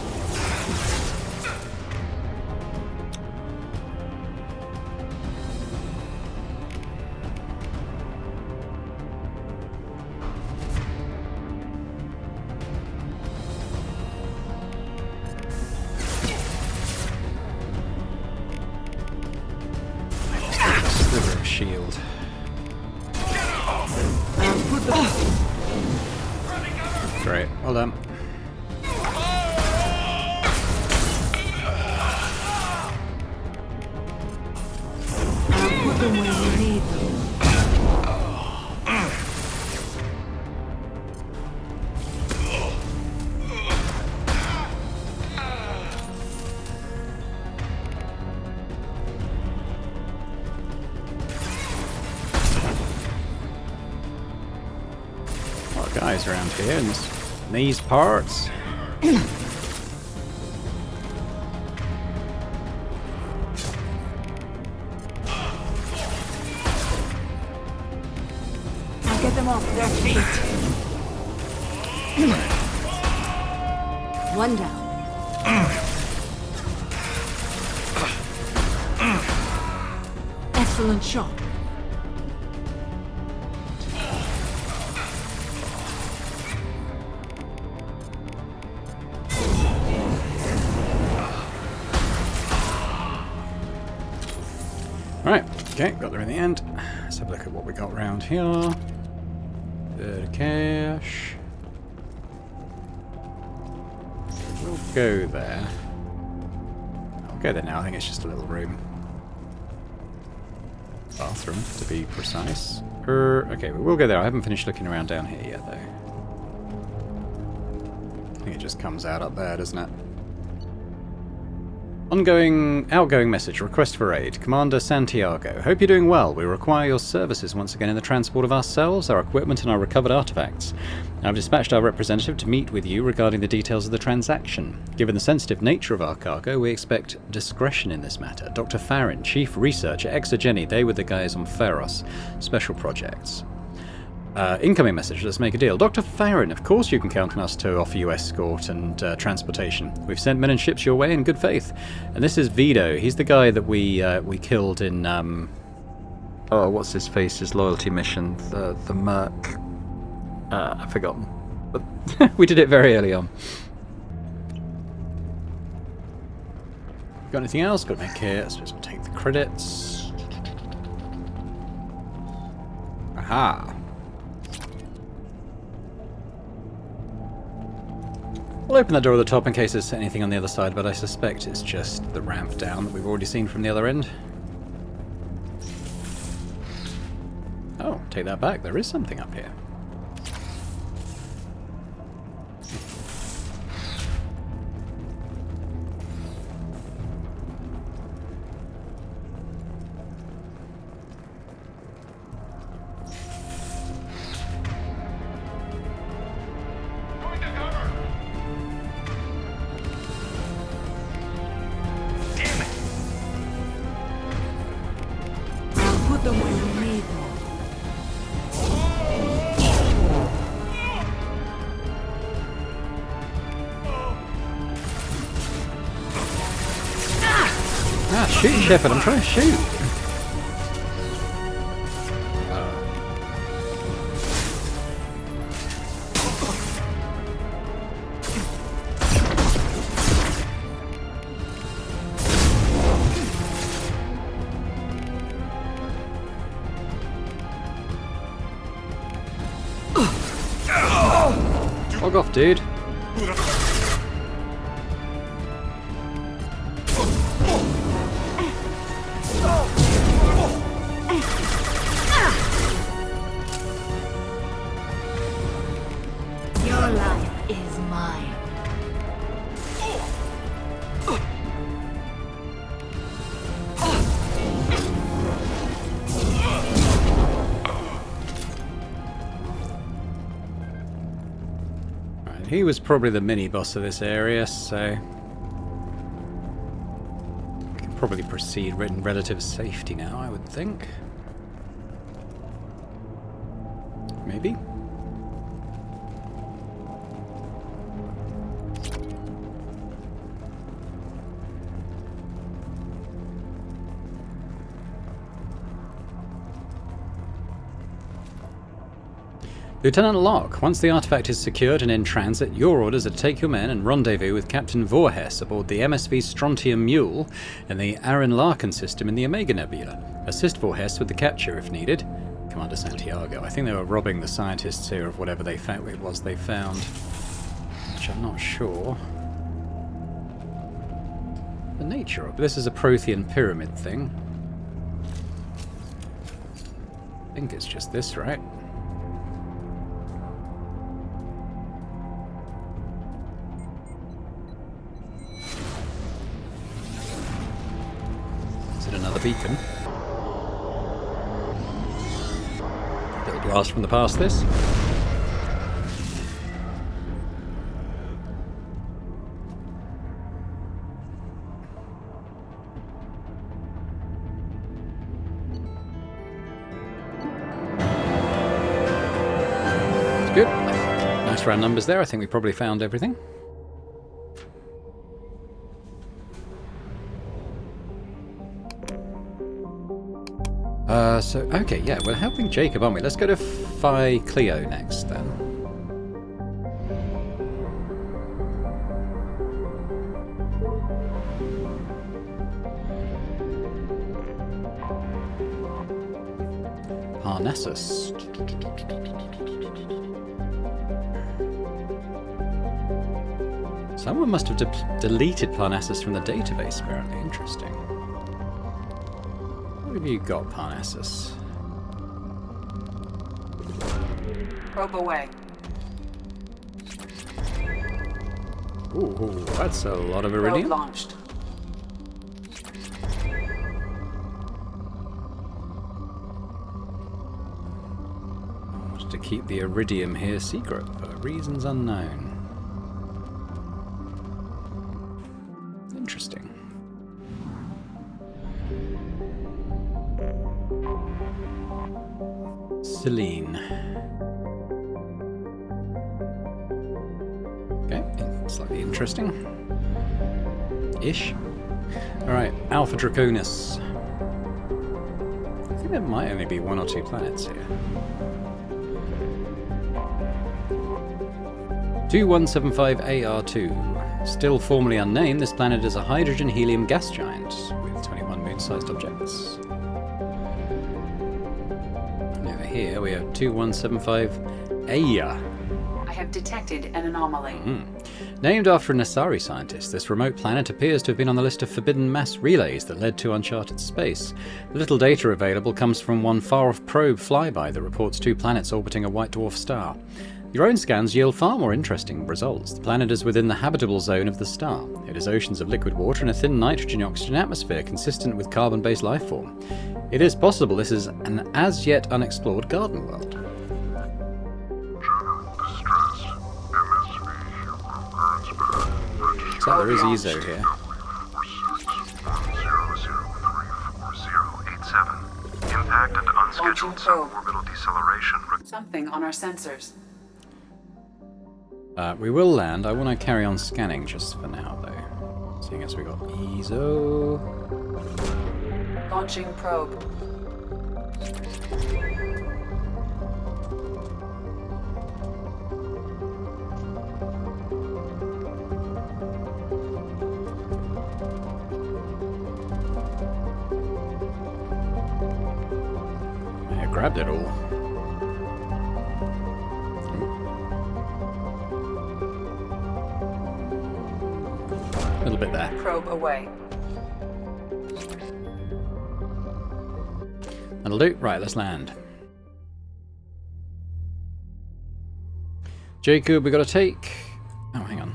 Sliver of shield. Great. Well done. Put them where we need them. A lot of guys around here in these parts. Get them off their feet. One down. Excellent shot. Right, okay, got there in the end. Let's have a look at what we got around here. Bit of cash. We'll go there. I'll go there now. I think it's just a little room. Bathroom, to be precise. Okay, we'll go there. I haven't finished looking around down here yet, though. I think it just comes out up there, doesn't it? Outgoing message. Request for aid. Commander Santiago. Hope you're doing well. We require your services once again in the transport of ourselves, our equipment, and our recovered artifacts. I've dispatched our representative to meet with you regarding the details of the transaction. Given the sensitive nature of our cargo, we expect discretion in this matter. Dr. Farron, Chief Researcher, Exogeny. They were the guys on Pharos. Special projects. Incoming message, let's make a deal. Dr. Farron, of course you can count on us to offer you escort and transportation. We've sent men and ships your way in good faith. And this is Vito. He's the guy that we killed in, oh, what's his face? His loyalty mission. The Merc. I've forgotten. But we did it very early on. Got anything else? Got to make here. I suppose we'll take the credits. Aha. We'll open that door at the top in case there's anything on the other side, but I suspect it's just the ramp down that we've already seen from the other end. Oh, take that back. There is something up here. Shoot, Shepard, I'm trying to shoot. Log off, dude. He was probably the mini-boss of this area, so we can probably proceed in relative safety now, I would think. Maybe? Lieutenant Locke, once the artifact is secured and in transit, your orders are to take your men and rendezvous with Captain Voorhis aboard the MSV Strontium Mule in the Aaron Larkin system in the Omega Nebula. Assist Voorhis with the capture if needed. Commander Santiago. I think they were robbing the scientists here of whatever they found it was they found. Which I'm not sure. The nature of it. This is a Prothean pyramid thing. I think it's just this, right? Another beacon. Little blast from the past, this. It's good. Nice round numbers there. I think we probably found everything. Okay, yeah, we're helping Jacob, aren't we? Let's go to Phi Cleo next, then. Parnassus. Someone must have deleted Parnassus from the database, apparently. Interesting. What have you got, Parnassus? Probe away. Ooh, that's a lot of Probe iridium. launched. I wanted to keep the iridium here secret for reasons unknown. Interesting. Celine. Okay, slightly interesting. Ish. Alright, Alpha Draconis. I think there might only be 1 or 2 planets here. 2175 AR2. Still formerly unnamed, this planet is a hydrogen-helium gas giant with 21 moon-sized objects. And over here we have 2175 Aya. I have detected an anomaly. Named after a Nasari scientist, this remote planet appears to have been on the list of forbidden mass relays that led to uncharted space. The little data available comes from one far-off probe flyby that reports 2 planets orbiting a white dwarf star. Your own scans yield far more interesting results. The planet is within the habitable zone of the star. It has oceans of liquid water and a thin nitrogen-oxygen atmosphere consistent with carbon-based life form. It is possible this is an as-yet unexplored garden world. So there is EZO here. Impact and unscheduled suborbital deceleration. Something on our sensors. We will land. I want to carry on scanning just for now, though. Seeing as we got EZO. Launching probe. I grabbed it all. A little bit there. Probe away. That'll do. Right, let's land. Jacob, we got to take... Oh, hang on.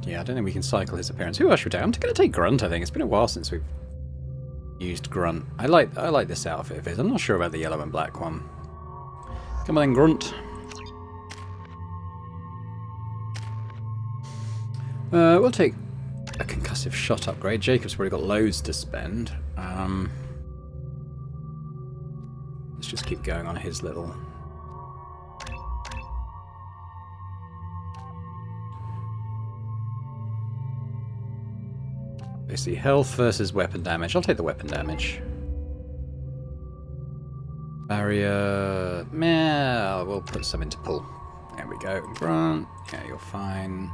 Yeah, I don't think we can cycle his appearance. Who else should we take? I'm going to take Grunt, I think. It's been a while since we've used Grunt. I like this outfit of his. I'm not sure about the yellow and black one. Come on then, Grunt. We'll take a concussive shot upgrade. Jacob's probably got loads to spend. Let's just keep going on his little... Basically, health versus weapon damage. I'll take the weapon damage. Barrier... Meh, we'll put some into pull. There we go. Grunt. Yeah, you're fine.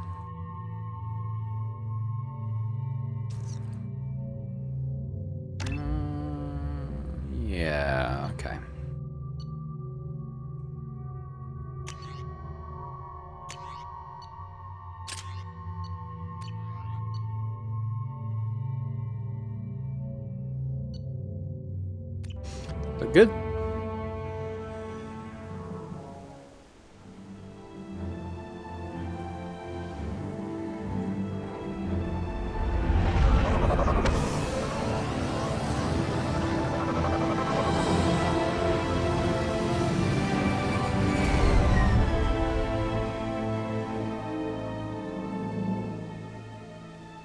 Yeah, okay. Look good?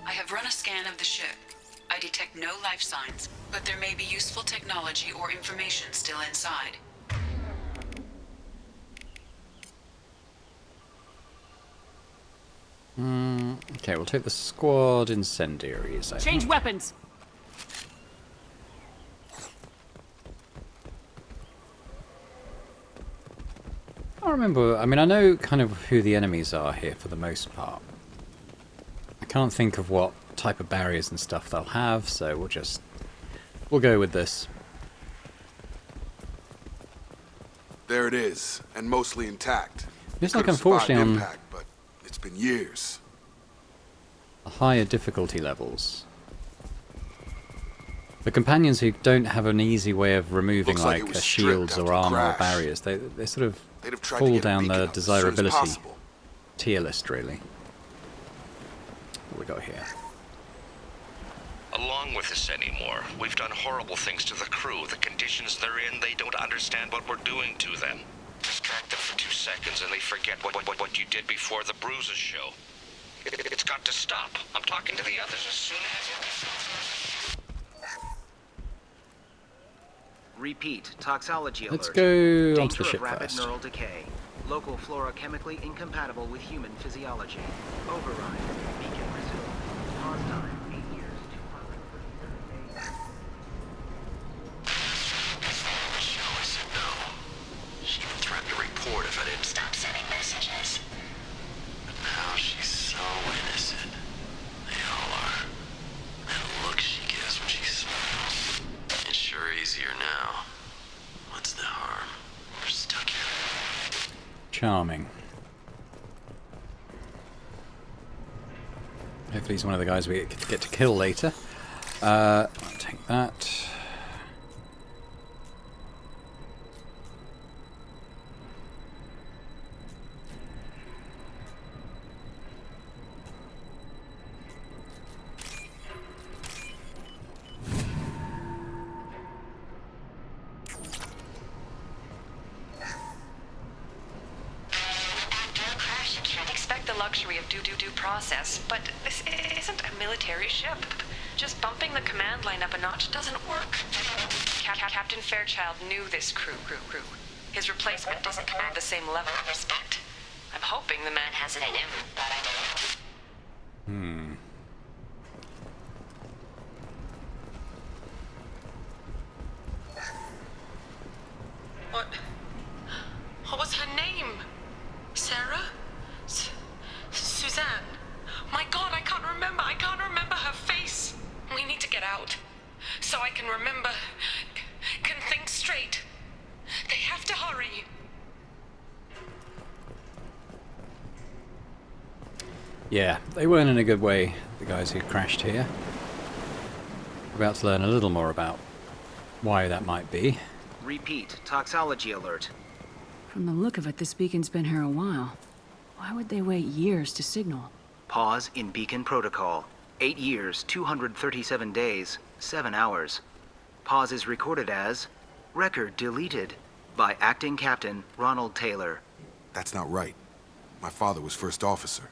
I have run a scan of the ship. I detect no life signs, but there may be useful technology or information still inside. Okay, we'll take the squad incendiaries. Change weapons! I remember, I mean, I know kind of who the enemies are here for the most part. I can't think of what type of barriers and stuff they'll have, so we'll go with this. There it is, and mostly intact. It's like, Could've unfortunately, survived on impact, but It's been years. Higher difficulty levels. The companions who don't have an easy way of removing shields or armor or barriers, they sort of fall down the desirability tier list, really. What we got here? Along with this anymore. We've done horrible things to the crew. The conditions they're in, they don't understand what we're doing to them. Distract them for 2 seconds and they forget what you did before the bruises show. It's got to stop. I'm talking to the others as soon as... Repeat. Toxology alert. Let's go onto the Danger ship of rapid first. neural decay. Local flora chemically incompatible with human physiology. Override. Beacon resumed. Pause time. 8 years. 237 days. Shelley said no. She even threatened to report if I didn't stop sending messages. But now she's so innocent. They all are. That look she gives when she smiles. It's sure easier now. What's the harm? We're stuck here. Charming. Hopefully he's one of the guys we get to kill later. I'll take that. Luxury of due process, but this isn't a military ship. Just bumping the command line up a notch doesn't work. Captain Fairchild knew this crew. His replacement doesn't command the same level of respect. I'm hoping the man has it in him, but I don't. What was her name? Sarah? Suzanne. My God, I can't remember her face. We need to get out. So I can remember, can think straight. They have to hurry. Yeah, they weren't in a good way, the guys who crashed here. We're about to learn a little more about why that might be. Repeat. Toxology alert. From the look of it, this beacon's been here a while. Why would they wait years to signal? Pause in beacon protocol. 8 years, 237 days, 7 hours. Pause is recorded as record deleted by Acting Captain Ronald Taylor. That's not right. My father was first officer.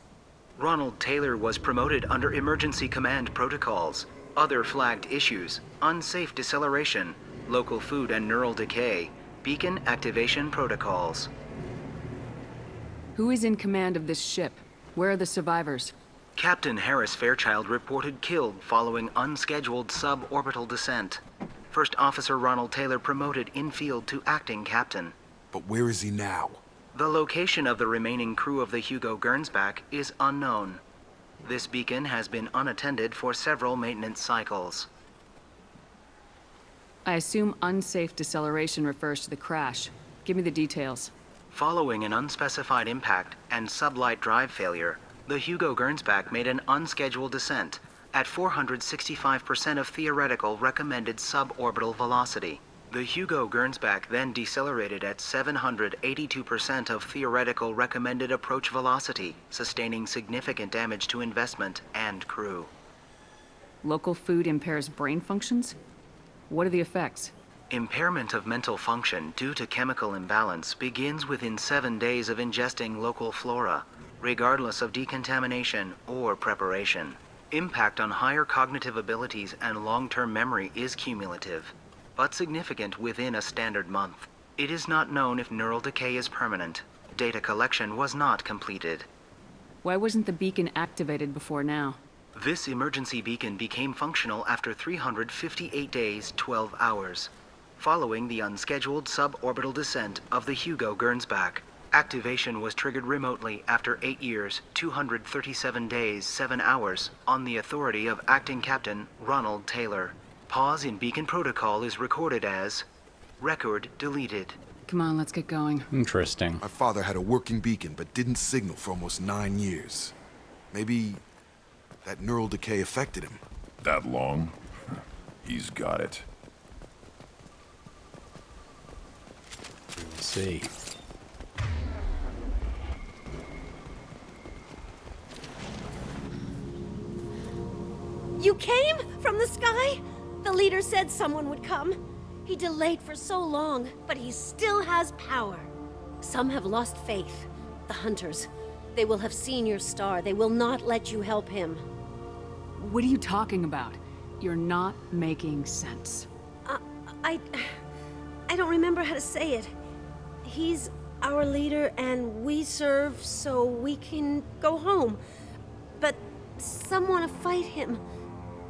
Ronald Taylor was promoted under emergency command protocols. Other flagged issues: unsafe deceleration, local food and neural decay, beacon activation protocols. Who is in command of this ship? Where are the survivors? Captain Harris Fairchild reported killed following unscheduled suborbital descent. First Officer Ronald Taylor promoted in-field to acting captain. But where is he now? The location of the remaining crew of the Hugo Gernsback is unknown. This beacon has been unattended for several maintenance cycles. I assume unsafe deceleration refers to the crash. Give me the details. Following an unspecified impact and sublight drive failure, the Hugo Gernsback made an unscheduled descent at 465% of theoretical recommended suborbital velocity. The Hugo Gernsback then decelerated at 782% of theoretical recommended approach velocity, sustaining significant damage to investment and crew. Local food impairs brain functions? What are the effects? Impairment of mental function due to chemical imbalance begins within 7 days of ingesting local flora, regardless of decontamination or preparation. Impact on higher cognitive abilities and long-term memory is cumulative, but significant within a standard month. It is not known if neural decay is permanent. Data collection was not completed. Why wasn't the beacon activated before now? This emergency beacon became functional after 358 days, 12 hours. Following the unscheduled suborbital descent of the Hugo Gernsback, activation was triggered remotely after 8 years, 237 days, 7 hours, on the authority of Acting Captain Ronald Taylor. Pause in beacon protocol is recorded as record deleted. Come on, let's get going. Interesting. My father had a working beacon, but didn't signal for almost 9 years. Maybe that neural decay affected him. That long? He's got it. We'll see. You came from the sky? The leader said someone would come. He delayed for so long, but he still has power. Some have lost faith. The hunters. They will have seen your star. They will not let you help him. What are you talking about? You're not making sense. I don't remember how to say it. He's our leader and we serve so we can go home. But some want to fight him.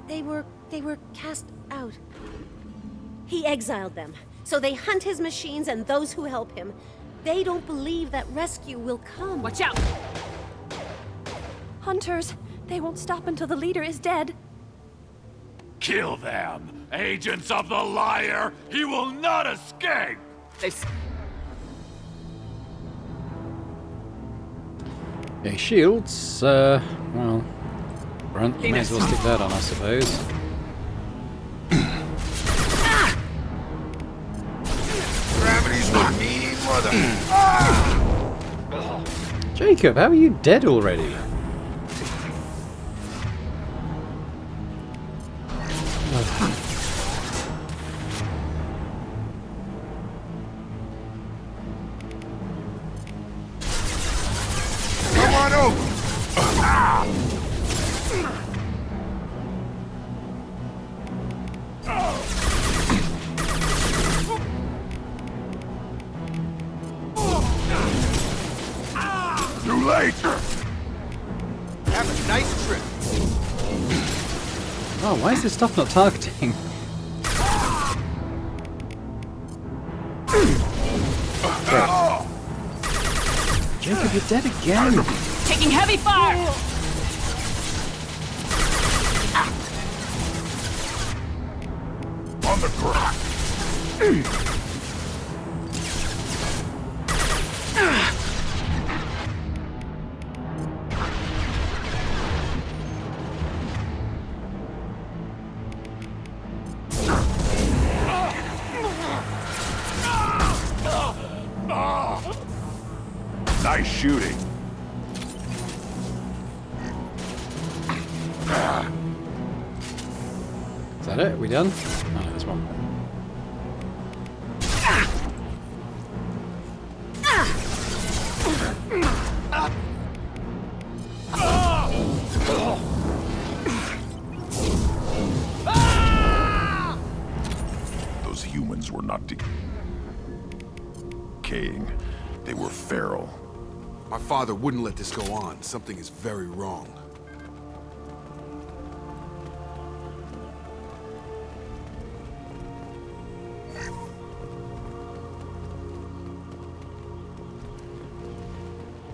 They were cast out. He exiled them, so they hunt his machines and those who help him. They don't believe that rescue will come. Watch out! Hunters, they won't stop until the leader is dead. Kill them! Agents of the liar! He will not escape! Okay, shields, well, might as well stick that on, I suppose. Gravity's with me, mother. Jacob, how are you dead already? Come on over. Too late! Have a nice trip. Oh, why is this stuff not targeting? Jacob, you're dead again! Taking heavy fire! On the ground! Nice shooting. Is that it? Are we done? Oh no, there's one more. Those humans were not decaying. They were feral. My father wouldn't let this go on. Something is very wrong.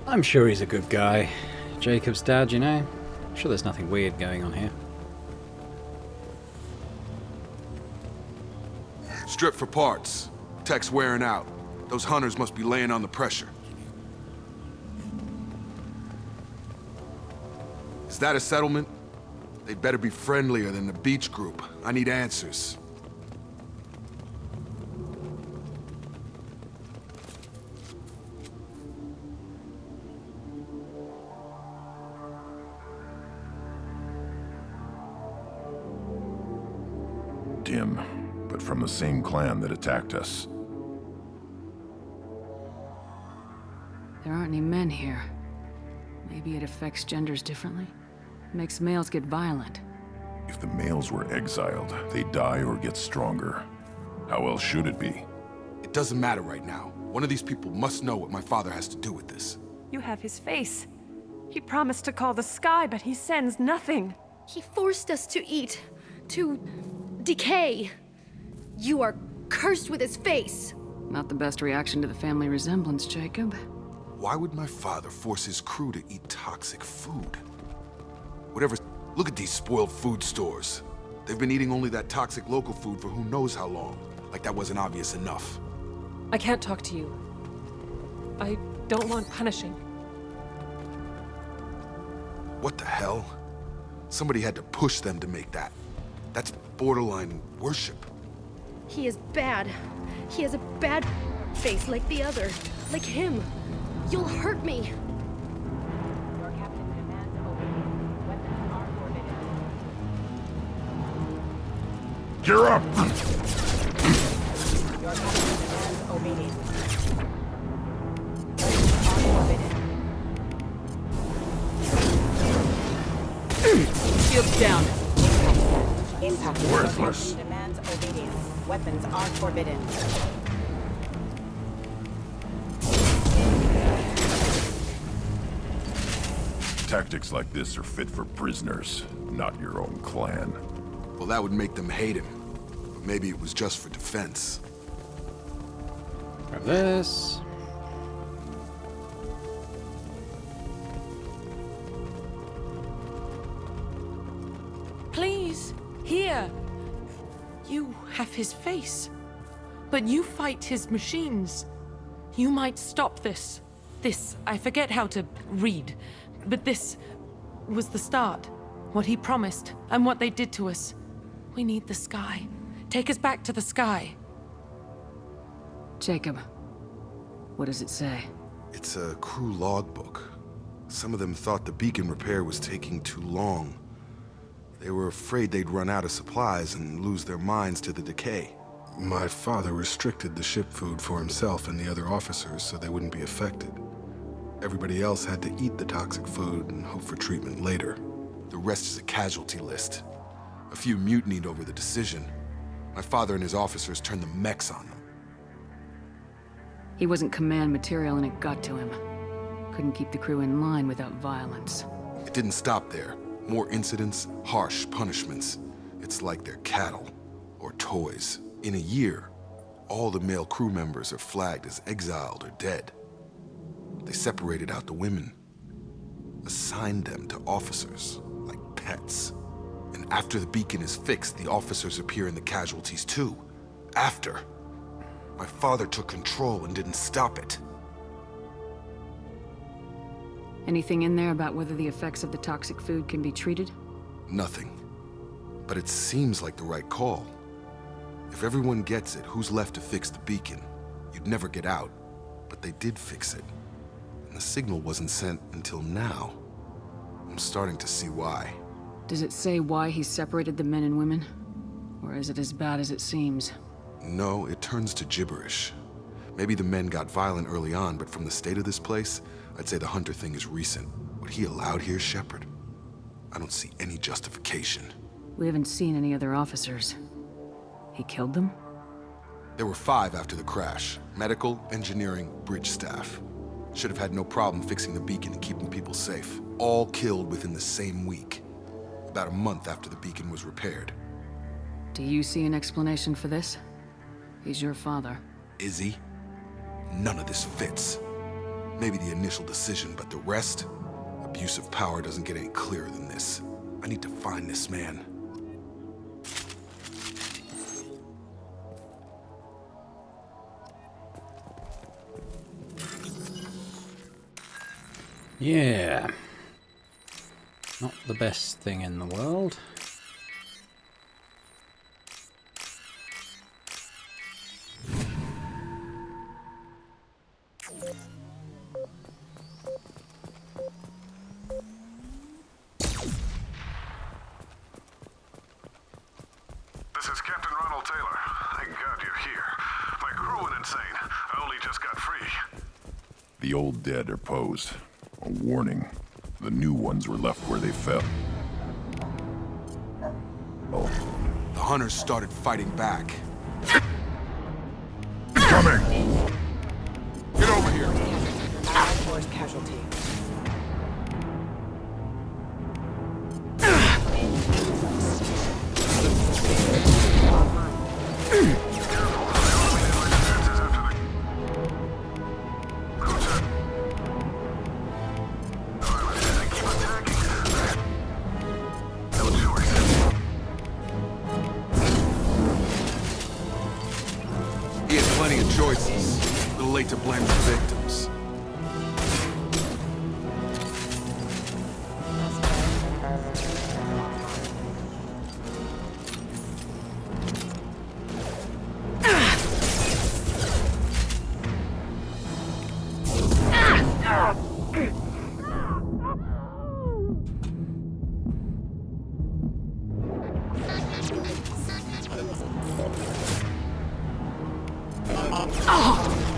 I'm sure he's a good guy. Jacob's dad, you know? I'm sure there's nothing weird going on here. Strip for parts. Tech's wearing out. Those hunters must be laying on the pressure. Is that a settlement? They'd better be friendlier than the beach group. I need answers. Dim, but from the same clan that attacked us. There aren't any men here. Maybe it affects genders differently? Makes males get violent. If the males were exiled, they die or get stronger. How else should it be? It doesn't matter right now. One of these people must know what my father has to do with this. You have his face. He promised to call the sky, but he sends nothing. He forced us to eat, to decay. You are cursed with his face. Not the best reaction to the family resemblance, Jacob. Why would my father force his crew to eat toxic food? Whatever. Look at these spoiled food stores. They've been eating only that toxic local food for who knows how long. Like that wasn't obvious enough. I can't talk to you. I don't want punishing. What the hell? Somebody had to push them to make that. That's borderline worship. He is bad. He has a bad face like the other. Like him. You'll hurt me. Your captain demands obedience. Weapons are forbidden. Gear up! Your captain demands obedience. Weapons are forbidden. Shields down. Impact. Worthless. Your captain demands obedience. Weapons are forbidden. Tactics like this are fit for prisoners, not your own clan. Well, that would make them hate him. But maybe it was just for defense. Grab this. Please, here. You have his face. But you fight his machines. You might stop this. This, I forget how to read. But this was the start. What he promised, and what they did to us. We need the sky. Take us back to the sky. Jacob, what does it say? It's a crew logbook. Some of them thought the beacon repair was taking too long. They were afraid they'd run out of supplies and lose their minds to the decay. My father restricted the ship food for himself and the other officers so they wouldn't be affected. Everybody else had to eat the toxic food and hope for treatment later. The rest is a casualty list. A few mutinied over the decision. My father and his officers turned the mechs on them. He wasn't command material and it got to him. Couldn't keep the crew in line without violence. It didn't stop there. More incidents, harsh punishments. It's like they're cattle or toys. In a year, all the male crew members are flagged as exiled or dead. They separated out the women, assigned them to officers like pets. And after the beacon is fixed, the officers appear in the casualties too. After. My father took control and didn't stop it. Anything in there about whether the effects of the toxic food can be treated? Nothing. But it seems like the right call. If everyone gets it, who's left to fix the beacon? You'd never get out. But they did fix it. And the signal wasn't sent until now. I'm starting to see why. Does it say why he separated the men and women? Or is it as bad as it seems? No, it turns to gibberish. Maybe the men got violent early on, but from the state of this place, I'd say the Hunter thing is recent. What he allowed here, Shepard? I don't see any justification. We haven't seen any other officers. He killed them? There were 5 after the crash. Medical, engineering, bridge staff. Should have had no problem fixing the beacon and keeping people safe. All killed within the same week. About a month after the beacon was repaired. Do you see an explanation for this? He's your father. Is he? None of this fits. Maybe the initial decision, but the rest? Abuse of power doesn't get any clearer than this. I need to find this man. Yeah. Not the best thing in the world. This is Captain Ronald Taylor. Thank God you're here. My crew went insane. I only just got free. The old dead are posed. A warning. The new ones were left where they fell. Oh. The Hunters started fighting back. Coming! Get over here! Force casualty. He had plenty of choices. to blame the victims.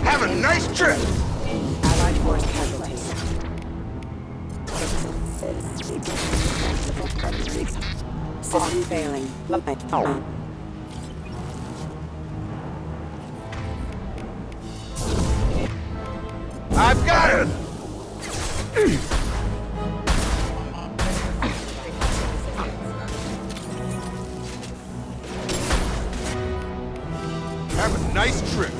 Have a nice trip! Allied force casualties. System failing. I've got it! Have a nice trip.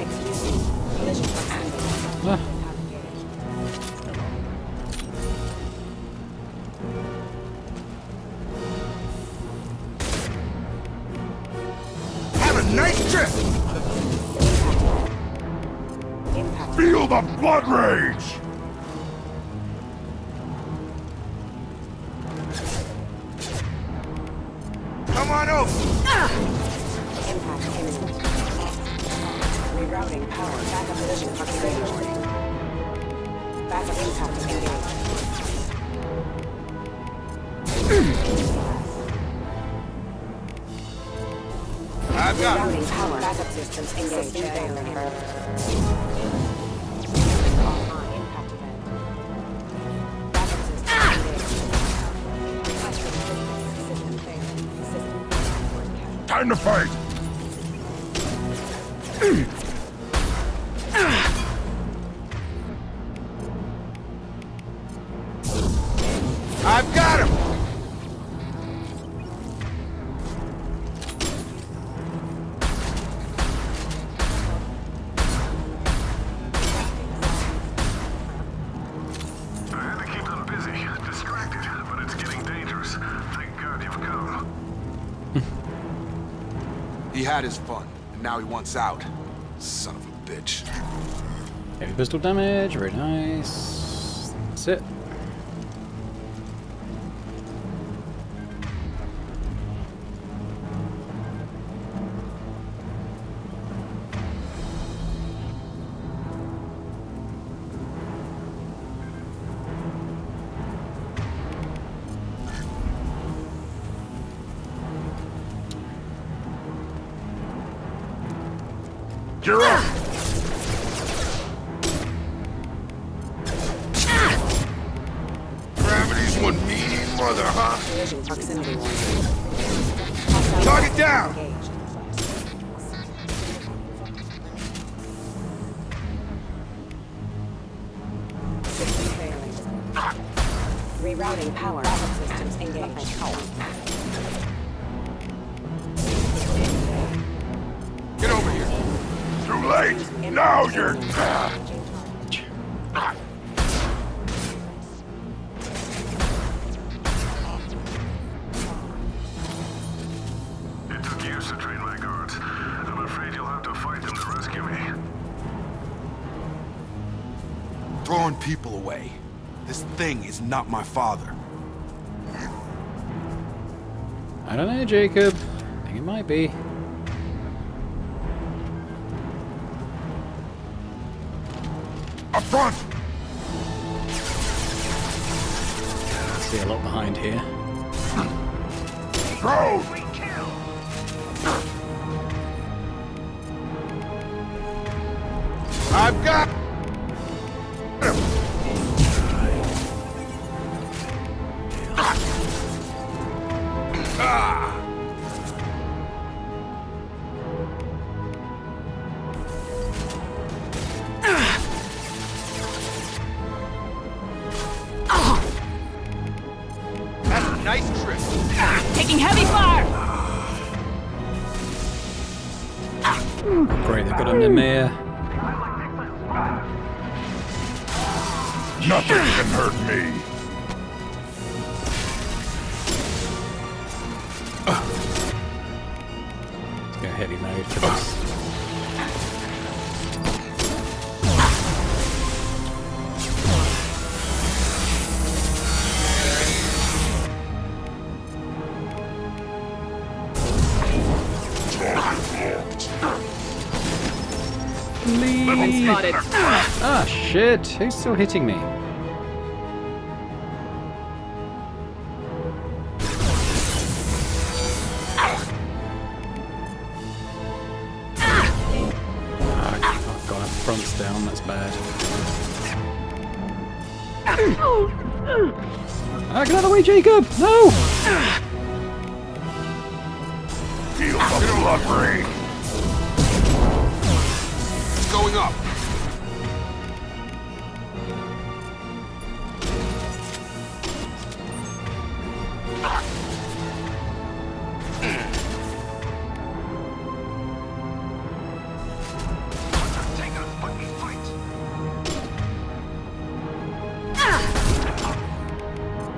Have a nice trip! Feel the blood rage! Come on over! Impact imminent. Rerouting power. Backup position engaged. Backup impact engaged. I've got it. Rerouting power. Backup systems engaged. Failing. Online. Impact event. Backup systems engaged. System failing. System. Time to fight! I've got him! I had to keep them busy, distracted, but it's getting dangerous. Thank God you've come. He had his fun, and now he wants out. Son of a bitch. Heavy pistol damage, very nice. That's it. You're up! Gravity's one mean mother, huh? Collision proximity warning. Target down! Engaged. System failing. Rerouting power. Backup systems engaged. Get over here. Too late! Now you're... It took years to train my guards. I'm afraid you'll have to fight them to rescue me. Throwing people away. This thing is not my father. I don't know, Jacob. I think it might be. Up front! I see a lot behind here. Go! I've got him! Ah! That's a nice trip. Taking heavy fire! Great, they've got a Nemea. Nothing can hurt me! Let's go heavy mode for this. Enemy spotted. Ah, shit. Who's still hitting me? Oh god, front's down, that's bad. Ah, get out of the way, Jacob! No! Feel the blood rain. It's going up.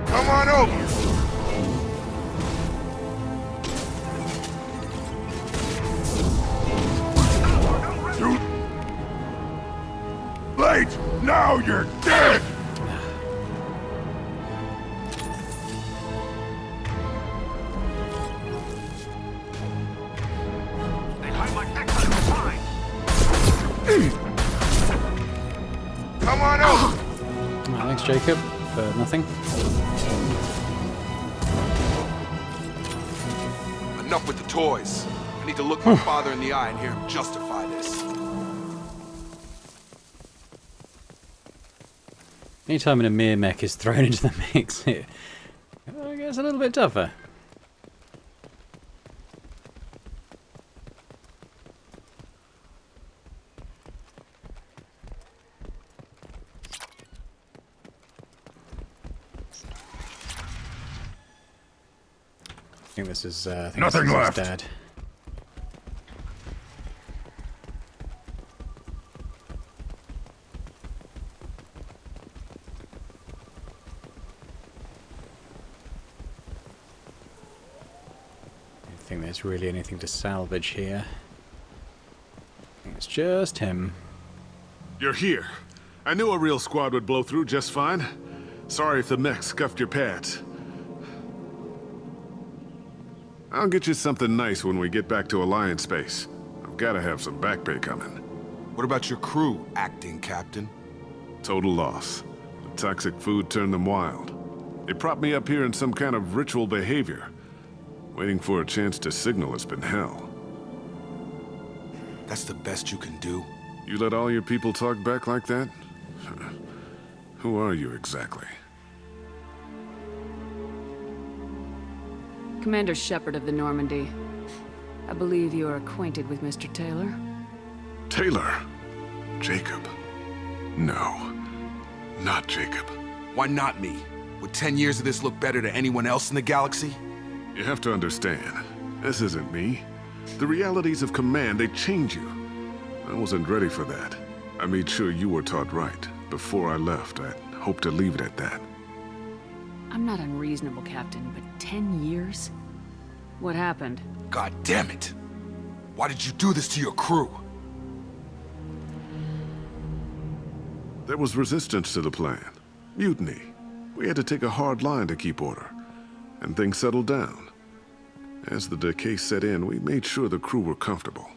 Come on over. Late! Now you're dead! Come on over! Oh, thanks, Jacob, for nothing. Enough with the toys. I need to look my father in the eye and hear him justify this. Anytime an Emir mech is thrown into the mix, it gets a little bit tougher. I think this is Nothing this is left. His dad. I don't think there's really anything to salvage here. I think it's just him. You're here. I knew a real squad would blow through just fine. Sorry if the mech scuffed your pads. I'll get you something nice when we get back to Alliance space. I've got to have some back pay coming. What about your crew, acting captain? Total loss. The toxic food turned them wild. They propped me up here in some kind of ritual behavior. Waiting for a chance to signal has been hell. That's the best you can do? You let all your people talk back like that? Who are you exactly? Commander Shepard of the Normandy. I believe you are acquainted with Mr. Taylor. Taylor? Jacob? No. Not Jacob. Why not me? Would 10 years of this look better to anyone else in the galaxy? You have to understand, this isn't me. The realities of command, they change you. I wasn't ready for that. I made sure you were taught right. Before I left, I hoped to leave it at that. I'm not unreasonable, Captain, but 10 years? What happened? God damn it! Why did you do this to your crew? There was resistance to the plan. Mutiny. We had to take a hard line to keep order. And things settled down. As the decay set in, we made sure the crew were comfortable.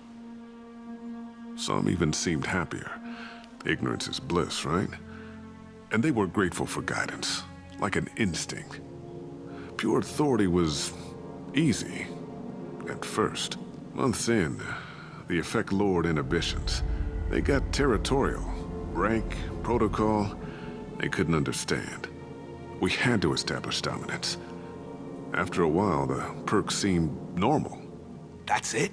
Some even seemed happier. Ignorance is bliss, right? And they were grateful for guidance, like an instinct. Pure authority was easy, at first. Months in, the effect lowered inhibitions. They got territorial. Rank, protocol, they couldn't understand. We had to establish dominance. After a while, the perks seemed normal. That's it?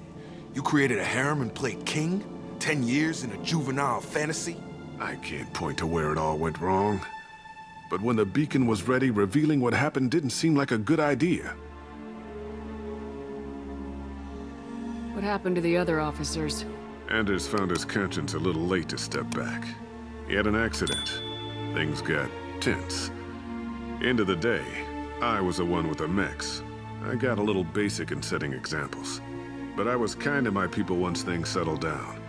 You created a harem and played king? 10 years in a juvenile fantasy? I can't point to where it all went wrong. But when the beacon was ready, revealing what happened didn't seem like a good idea. What happened to the other officers? Anders found his conscience a little late to step back. He had an accident. Things got tense. End of the day, I was the one with the mechs. I got a little basic in setting examples. But I was kind to my people once things settled down.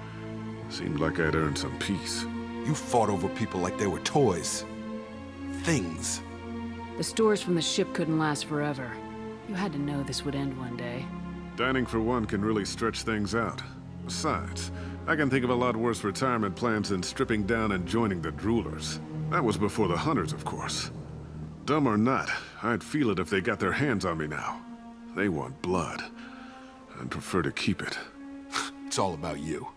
Seemed like I'd earned some peace. You fought over people like they were toys. Things. The stores from the ship couldn't last forever. You had to know this would end one day. Dining for one can really stretch things out. Besides, I can think of a lot worse retirement plans than stripping down and joining the droolers. That was before the hunters, of course. Dumb or not, I'd feel it if they got their hands on me now. They want blood. I'd prefer to keep it. It's all about you.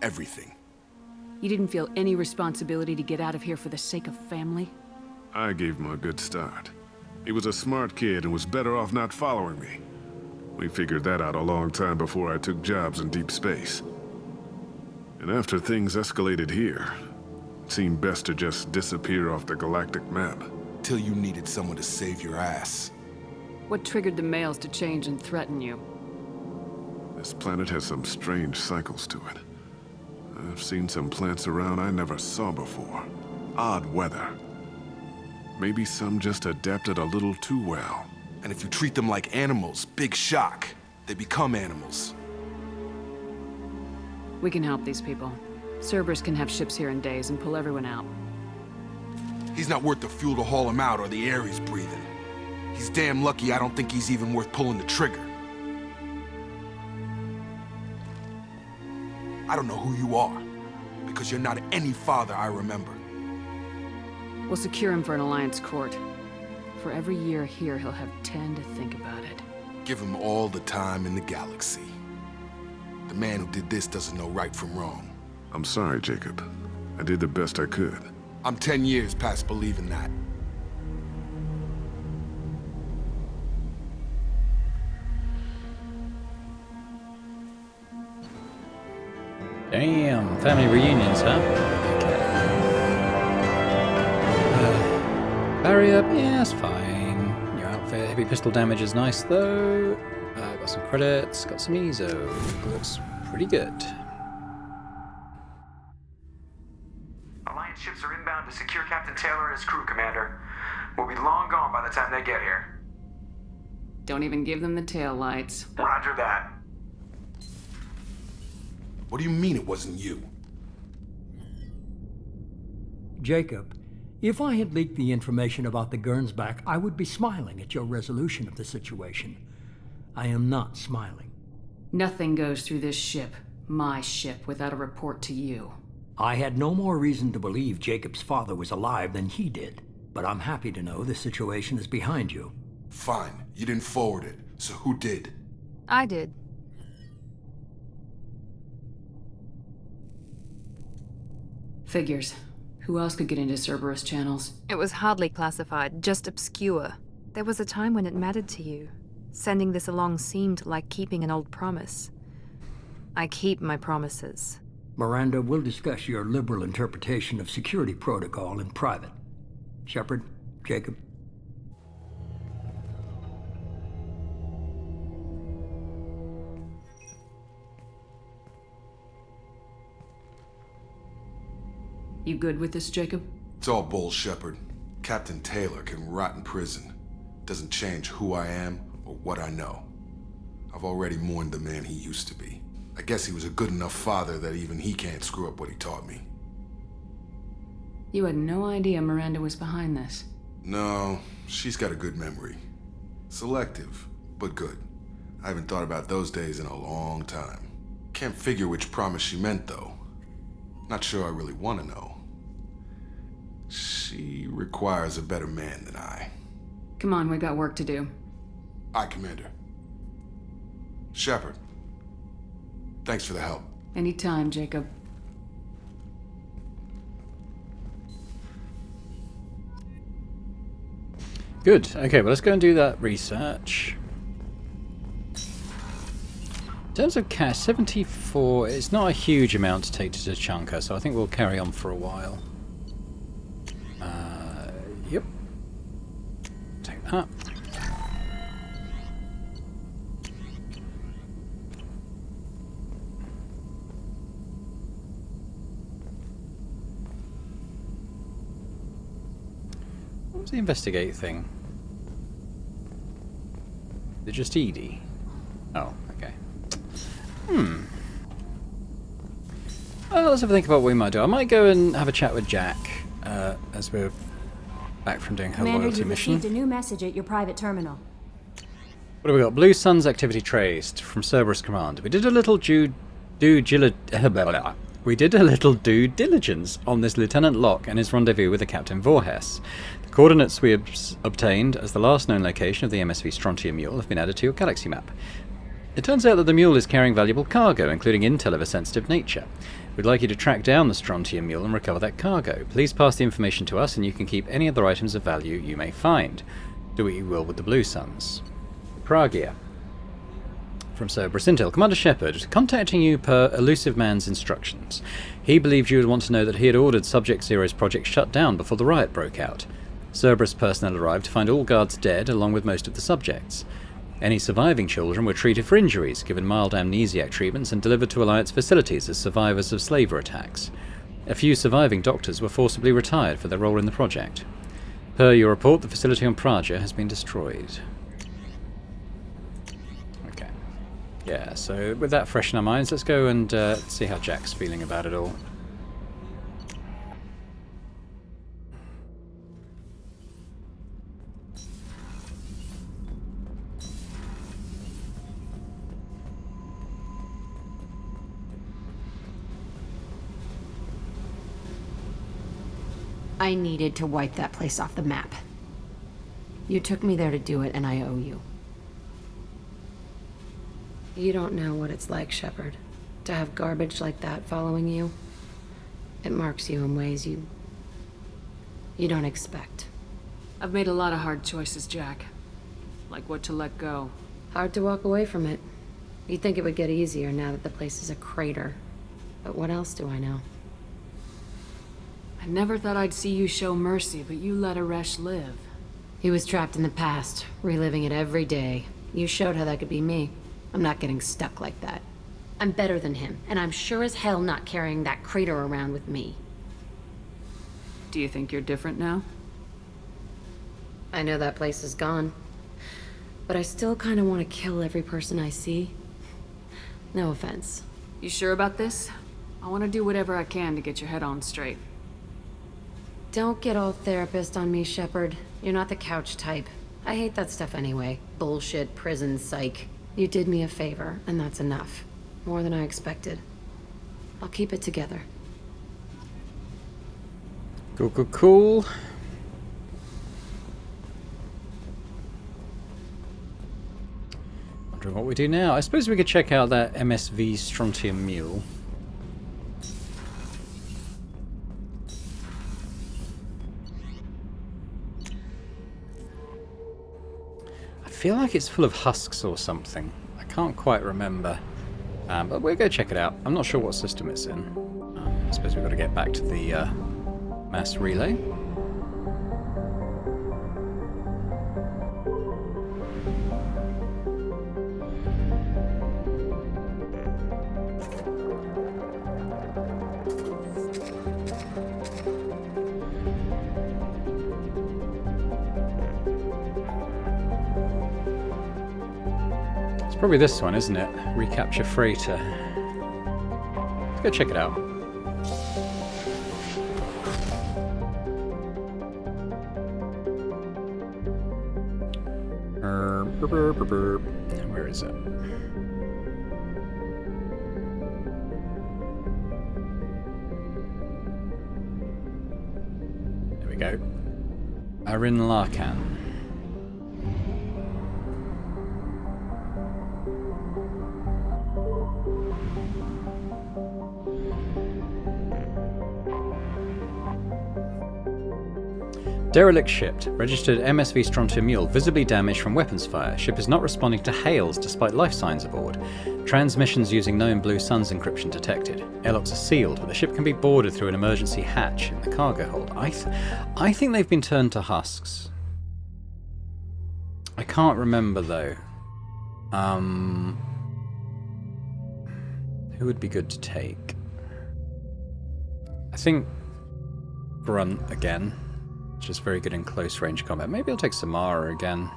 Everything. You didn't feel any responsibility to get out of here for the sake of family? I gave him a good start. He was a smart kid and was better off not following me. We figured that out a long time before I took jobs in deep space. And after things escalated here, it seemed best to just disappear off the galactic map. Till you needed someone to save your ass. What triggered the males to change and threaten you? This planet has some strange cycles to it. I've seen some plants around I never saw before. Odd weather. Maybe some just adapted a little too well. And if you treat them like animals, big shock. They become animals. We can help these people. Cerberus can have ships here in days and pull everyone out. He's not worth the fuel to haul him out or the air he's breathing. He's damn lucky I don't think he's even worth pulling the trigger. I don't know who you are, because you're not any father I remember. We'll secure him for an Alliance court. For every year here, he'll have 10 to think about it. Give him all the time in the galaxy. The man who did this doesn't know right from wrong. I'm sorry, Jacob. I did the best I could. I'm 10 years past believing that. Damn, family reunions, huh? Okay. Barrier, yeah, it's fine. Your outfit, heavy pistol damage is nice though. Got some credits, got some EZO. Looks pretty good. Alliance ships are inbound to secure Captain Taylor and his crew, Commander. We'll be long gone by the time they get here. Don't even give them the tail lights. Roger that. What do you mean it wasn't you? Jacob, if I had leaked the information about the Gernsback, I would be smiling at your resolution of the situation. I am not smiling. Nothing goes through this ship, my ship, without a report to you. I had no more reason to believe Jacob's father was alive than he did, but I'm happy to know the situation is behind you. Fine, you didn't forward it, so who did? I did. Figures. Who else could get into Cerberus channels? It was hardly classified, just obscure. There was a time when it mattered to you. Sending this along seemed like keeping an old promise. I keep my promises. Miranda, we'll discuss your liberal interpretation of security protocol in private. Shepard, Jacob. You good with this, Jacob? It's all bull, Shepard. Captain Taylor can rot in prison. Doesn't change who I am or what I know. I've already mourned the man he used to be. I guess he was a good enough father that even he can't screw up what he taught me. You had no idea Miranda was behind this. No, she's got a good memory. Selective, but good. I haven't thought about those days in a long time. Can't figure which promise she meant, though. Not sure I really want to know. She requires a better man than I. Come on, we got work to do. Aye, Commander. Shepard. Thanks for the help. Anytime, Jacob. Good. Okay, well, let's go and do that research. In terms of cash, 74, it's not a huge amount to take to Tachanka, so I think we'll carry on for a while. Yep. Take that. What was the investigate thing? Is it just Edie? Oh, okay. Well, let's have a think about what we might do. I might go and have a chat with Jack as we're back from doing her Commander, loyalty you mission. received a new message at your private terminal. What have we got? Blue Sun's activity traced from Cerberus Command. We did a little due We did a little due diligence on this Lieutenant Locke and his rendezvous with the Captain Voorhis. The coordinates we obtained as the last known location of the MSV Strontium Mule have been added to your galaxy map. It turns out that the mule is carrying valuable cargo, including intel of a sensitive nature. We'd like you to track down the Strontium Mule and recover that cargo. Please pass the information to us and you can keep any other items of value you may find. Do what you will with the Blue Suns. Pragia. From Sir Bracintil, Commander Shepard, contacting you per Elusive Man's instructions. He believed you would want to know that he had ordered Subject Zero's project shut down before the riot broke out. Cerberus personnel arrived to find all guards dead, along with most of the subjects. Any surviving children were treated for injuries, given mild amnesiac treatments, and delivered to Alliance facilities as survivors of slaver attacks. A few surviving doctors were forcibly retired for their role in the project. Per your report, the facility on Praja has been destroyed. Yeah, so with that fresh in our minds, let's go and see how Jack's feeling about it all. I needed to wipe that place off the map. You took me there to do it, and I owe you. You don't know what it's like, Shepard, to have garbage like that following you. It marks you in ways you don't expect. I've made a lot of hard choices, Jack. Like what to let go. Hard to walk away from it. You'd think it would get easier now that the place is a crater. But what else do I know? I never thought I'd see you show mercy, but you let Aresh live. He was trapped in the past, reliving it every day. You showed how that could be me. I'm not getting stuck like that. I'm better than him, and I'm sure as hell not carrying that crater around with me. Do you think you're different now? I know that place is gone. But I still kind of want to kill every person I see. No offense. You sure about this? I want to do whatever I can to get your head on straight. Don't get all therapist on me, Shepard. You're not the couch type. I hate that stuff anyway. Bullshit, prison, psych. You did me a favor, and that's enough. More than I expected. I'll keep it together. Cool. Wondering what we do now. I suppose we could check out that MSV Strontium Mule. I feel like it's full of husks or something. I can't quite remember. But we'll go check it out. I'm not sure what system it's in. I suppose we've got to get back to the mass relay. Probably this one, isn't it? Recapture freighter. Let's go check it out. Where is it? There we go. Arin Larkan. Derelict ship. Registered MSV Strontium Mule. Visibly damaged from weapons fire. Ship is not responding to hails despite life signs aboard. Transmissions using known Blue Suns encryption detected. Airlocks are sealed, but the ship can be boarded through an emergency hatch in the cargo hold. I think they've been turned to husks. I can't remember though. Who would be good to take? I think Grunt again. Just very good in close range combat. Maybe I'll take Samara again.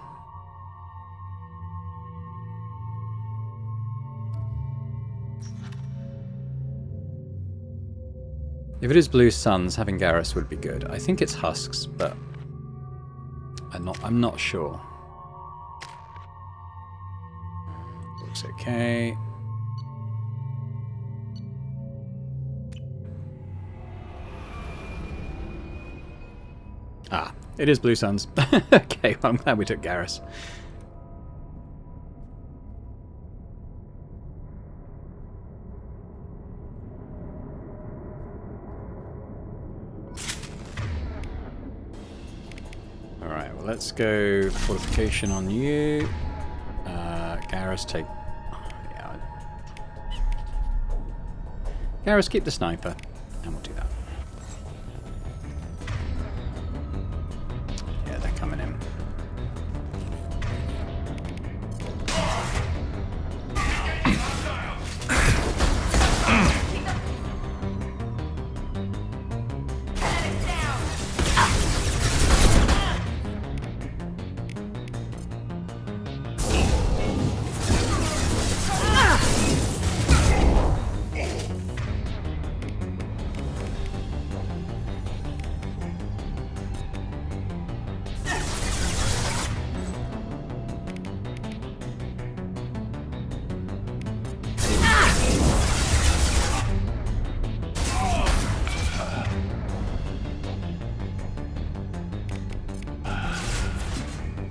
If it is Blue Suns, having Garrus would be good. I think it's Husks, but I'm not sure. Looks okay. It is Blue Suns. Okay, well, I'm glad we took Garrus. Alright, well, let's go fortification on you. Garrus, take... yeah. Garrus, keep the sniper. And we'll do that. Yeah, they're coming in.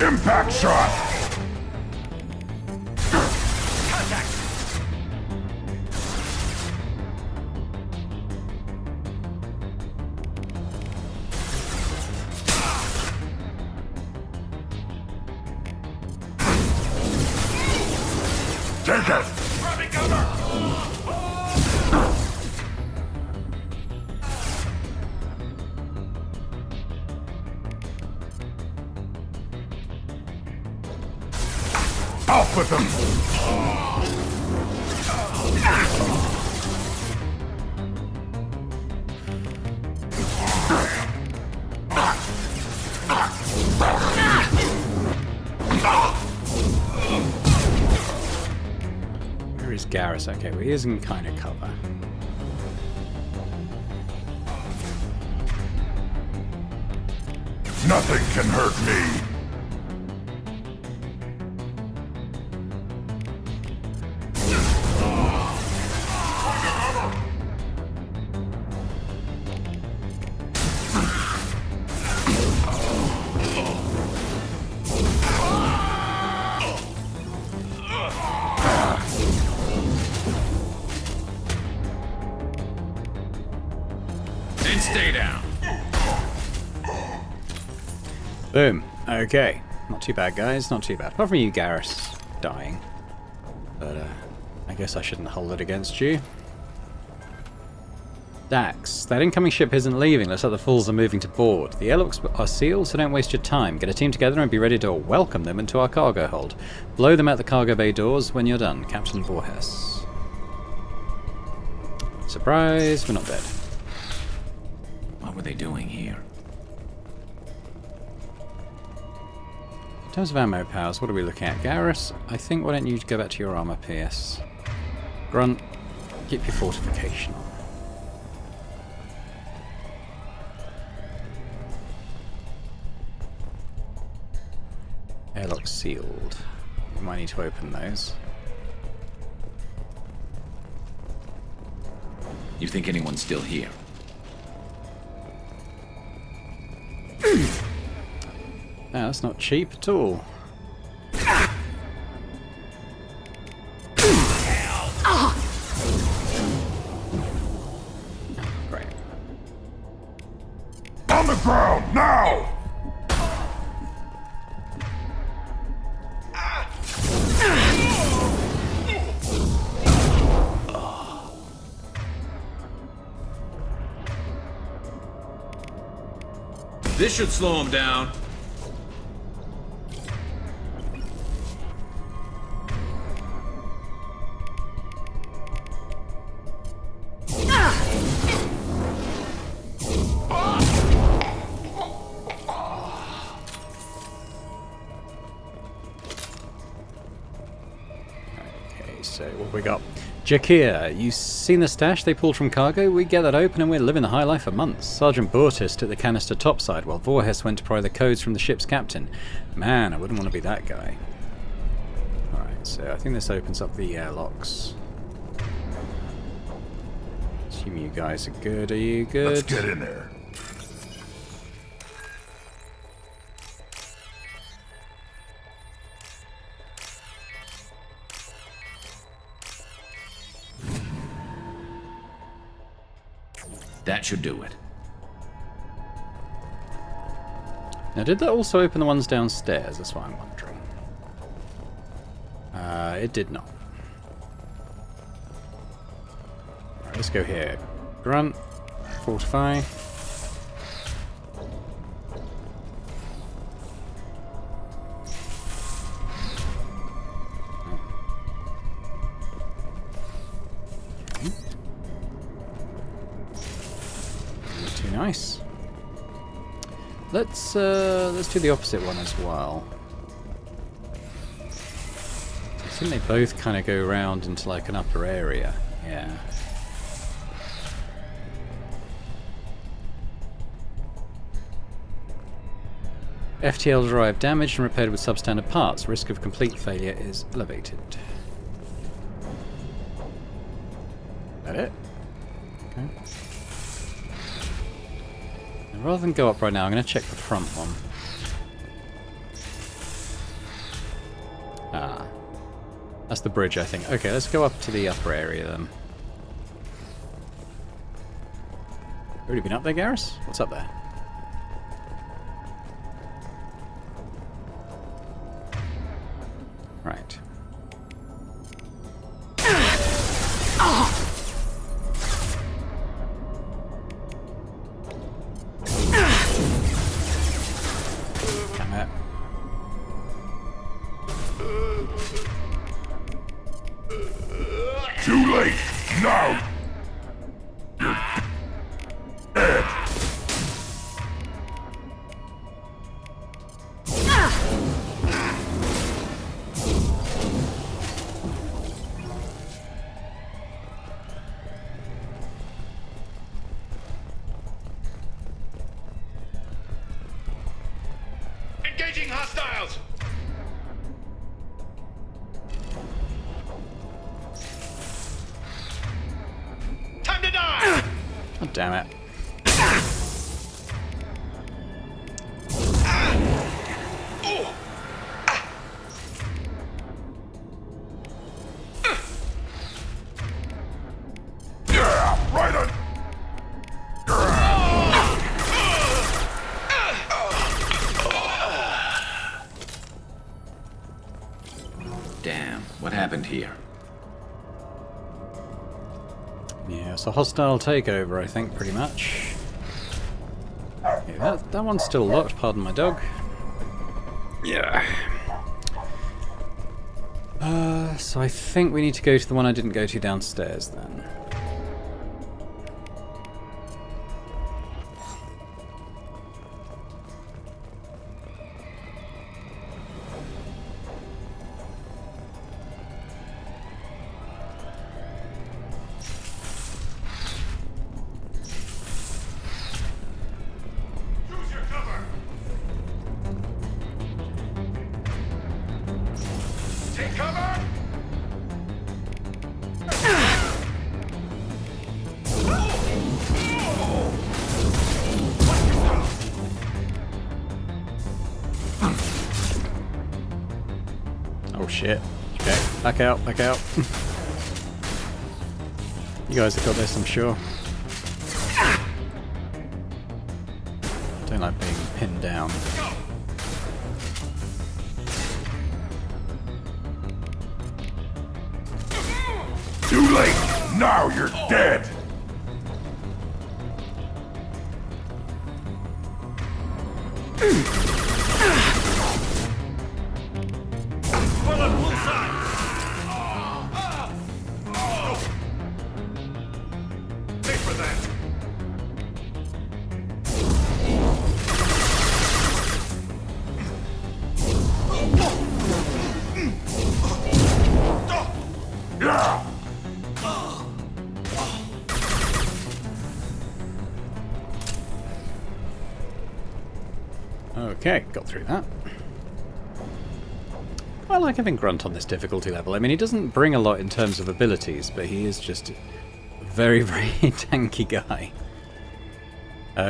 Impact shot! Take it! Off with them! Where is Garrus? Okay, well, he is in kind of cover. Nothing can hurt me! Stay down. Boom. Okay. Not too bad, guys. Not too bad. Apart from you, Garrus, dying. But, I guess I shouldn't hold it against you. Dax, that incoming ship isn't leaving. Looks like the fools are moving to board. The airlocks are sealed, so don't waste your time. Get a team together and be ready to welcome them into our cargo hold. Blow them out the cargo bay doors when you're done. Captain Voorhees. Surprise, we're not dead. What were they doing here? In terms of ammo powers, what are we looking at? Garrus, I think why don't you go back to your armor pierce. Grunt, keep your fortification on. Airlock sealed. We might need to open those. You think anyone's still here? No, that's not cheap at all. Great. On the ground, now! This should slow him down. So what we got? Jakir, you seen the stash they pulled from cargo? We get that open and we're living the high life for months. Sergeant Bortis took the canister topside while Voorhees went to pry the codes from the ship's captain. Man, I wouldn't want to be that guy. Alright, so I think this opens up the airlocks. Assume you guys are good. Are you good? Let's get in there. That should do it. Now, did that also open the ones downstairs? That's what I'm wondering. It did not. Alright, let's go here. Grunt. Fortify. Too nice. Let's do the opposite one as well. I think they both kind of go around into like an upper area. Yeah. FTL drive damaged and repaired with substandard parts. Risk of complete failure is elevated. That it? Okay. And rather than go up right now, I'm going to check the front one. Ah. That's the bridge, I think. Okay, let's go up to the upper area then. Already been up there, Garrus? What's up there? Right. Come out. Too late! Now! You're dead! Engaging hostiles! Time to die! Oh, damn it. Yeah, right on! Damn, what happened here? Yeah, it's a hostile takeover, I think, pretty much. Yeah, that one's still locked, pardon my dog. Yeah. So I think we need to go to the one I didn't go to downstairs then. Choose your cover! Take cover! Oh shit. Okay, back out, back out. You guys have got this, I'm sure. Don't like being pinned down. Too late! Now you're dead! Pull on both sides! Pay for that! Yeah! Okay, got through that. I like having Grunt on this difficulty level. I mean, he doesn't bring a lot in terms of abilities, but he is just a very, very tanky guy.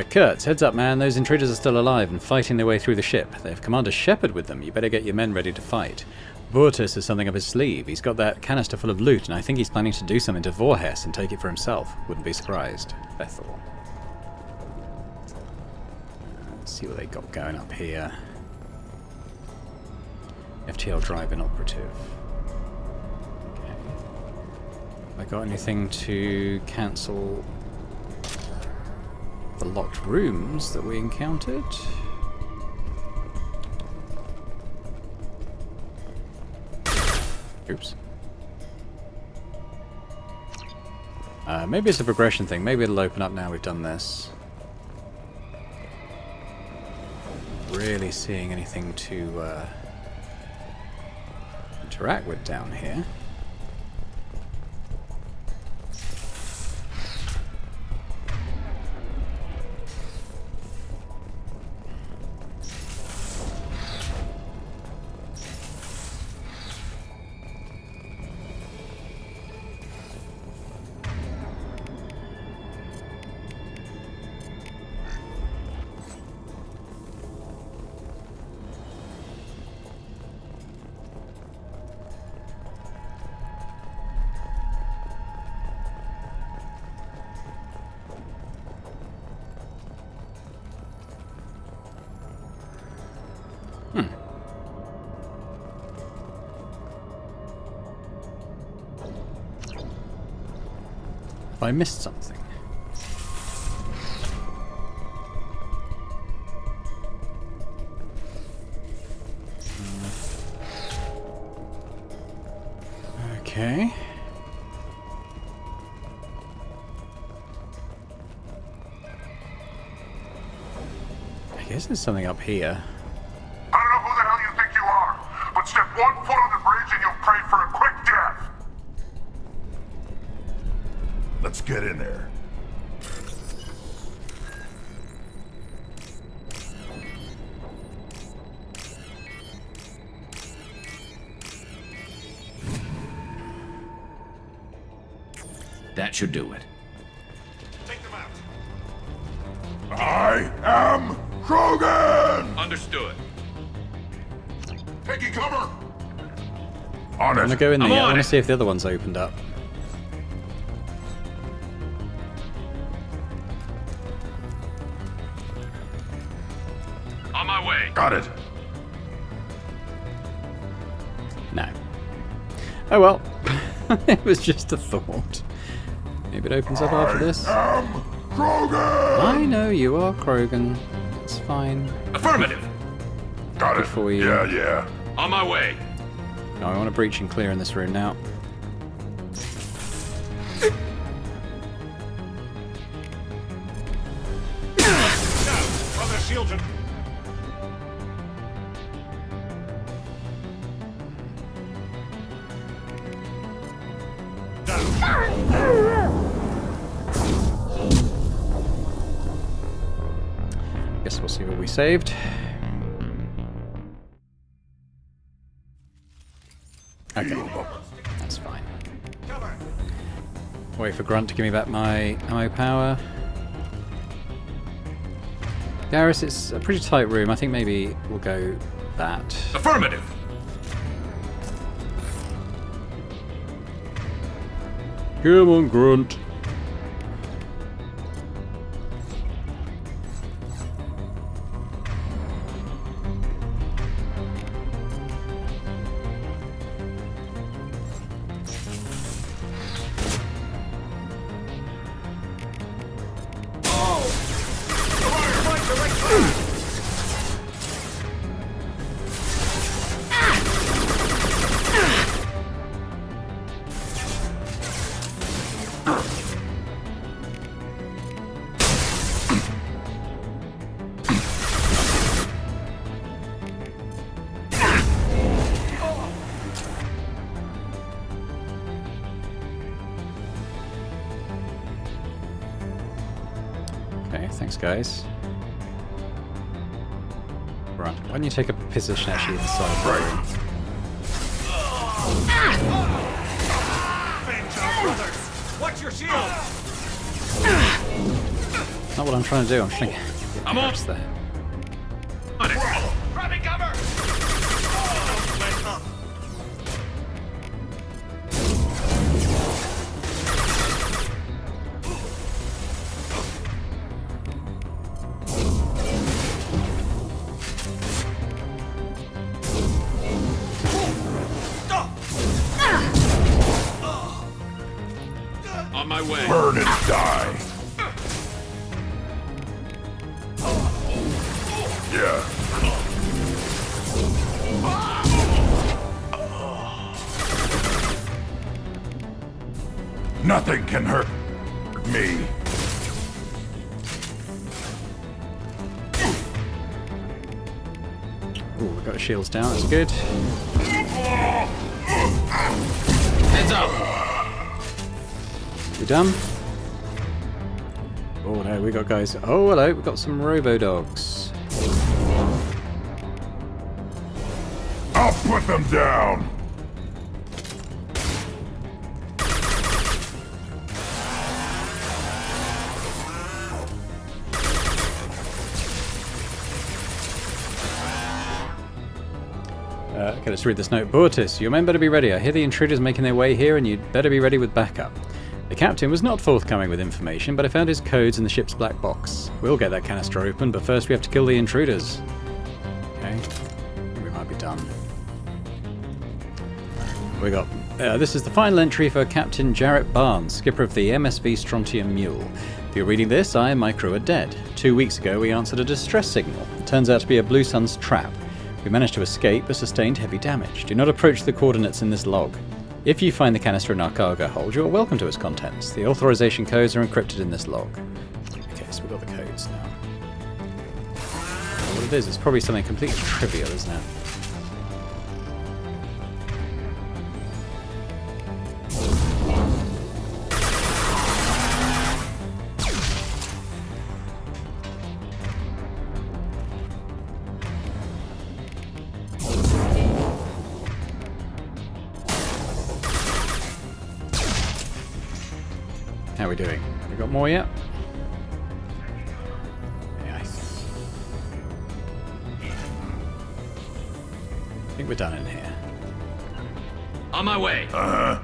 Kurtz, heads up, man. Those intruders are still alive and fighting their way through the ship. They have Commander Shepard with them. You better get your men ready to fight. Vortis has something up his sleeve. He's got that canister full of loot, and I think he's planning to do something to Voorhis and take it for himself. Wouldn't be surprised. Bethel. see what they got going up here. FTL drive-in operative. Okay. I got anything to cancel the locked rooms that we encountered? Oops. Maybe it's a progression thing. Maybe it'll open up now we've done this. Really seeing anything to interact with down here. I missed something. Okay. I guess there's something up here. I don't know who the hell you think you are, but step 1 foot on the bridge and you'll pray for a quick death. Let's get in there. That should do it. Take them out. I am Krogan! Understood. Taking cover! On I it. want to go in there. I want to see if the other one's opened up. On my way. Got it. No. Oh well. It was just a thought. Maybe it opens up after this. I am Krogan! I know you are Krogan. It's fine. Affirmative. Got it. For you. Yeah. On my way. No, I want to breach and clear in this room now. On their shields and... Guess we'll see what we saved. Okay, that's fine. Wait for Grunt to give me back my ammo power. Garrus, it's a pretty tight room. I think maybe we'll go that. Affirmative. Come on, Grunt. Okay, thanks guys. Right, why don't you take a position actually inside the room? Watch your shield! Not what I'm trying to do, I'm trying to get Garrus there. Grabbing cover! way. Burn and die. Yeah. Nothing can hurt me. Ooh, we got shields down, that's good. Heads up. We done? Oh no, we got guys. Oh hello, we got some robo-dogs. I'll put them down. Okay, let's read this note. Bortis, your men better be ready. I hear the intruders making their way here and you'd better be ready with backup. The captain was not forthcoming with information, but I found his codes in the ship's black box. We'll get that canister open, but first we have to kill the intruders. Okay, we might be done. We got... this is the final entry for Captain Jarrett Barnes, skipper of the MSV Strontium Mule. If you're reading this, I and my crew are dead. 2 weeks ago we answered a distress signal. It turns out to be a Blue Sun's trap. We managed to escape but sustained heavy damage. Do not approach the coordinates in this log. If you find the canister in our cargo hold, you are welcome to its contents. The authorization codes are encrypted in this log. Okay, so we've got the codes now. What it is, it's probably something completely trivial, isn't it? How are we doing? We got more yet? Nice. I think we're done in here. On my way. Oh,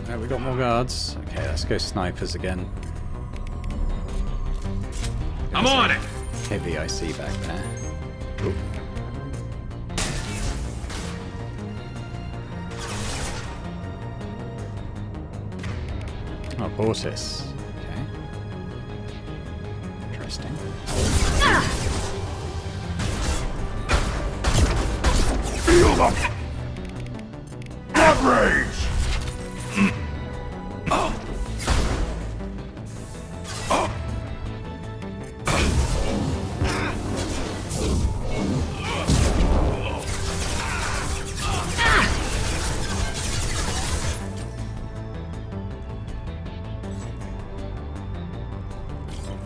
no, we got more guards. Okay, let's go snipers again. I'm on it. Heavy IC back there. Oop. Oh, Bortis. Okay. Interesting. Feel them! Blood rage!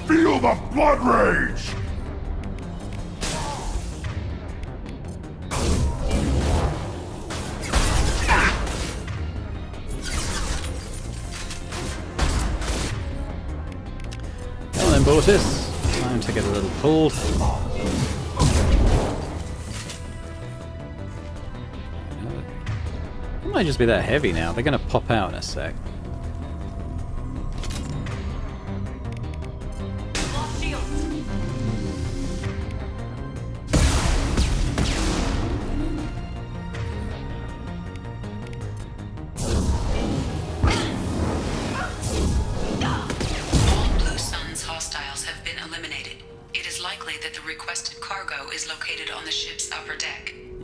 Feel the blood rage! Come on then, Bortis. Time to get a little pulled. It might just be that heavy now. They're going to pop out in a sec.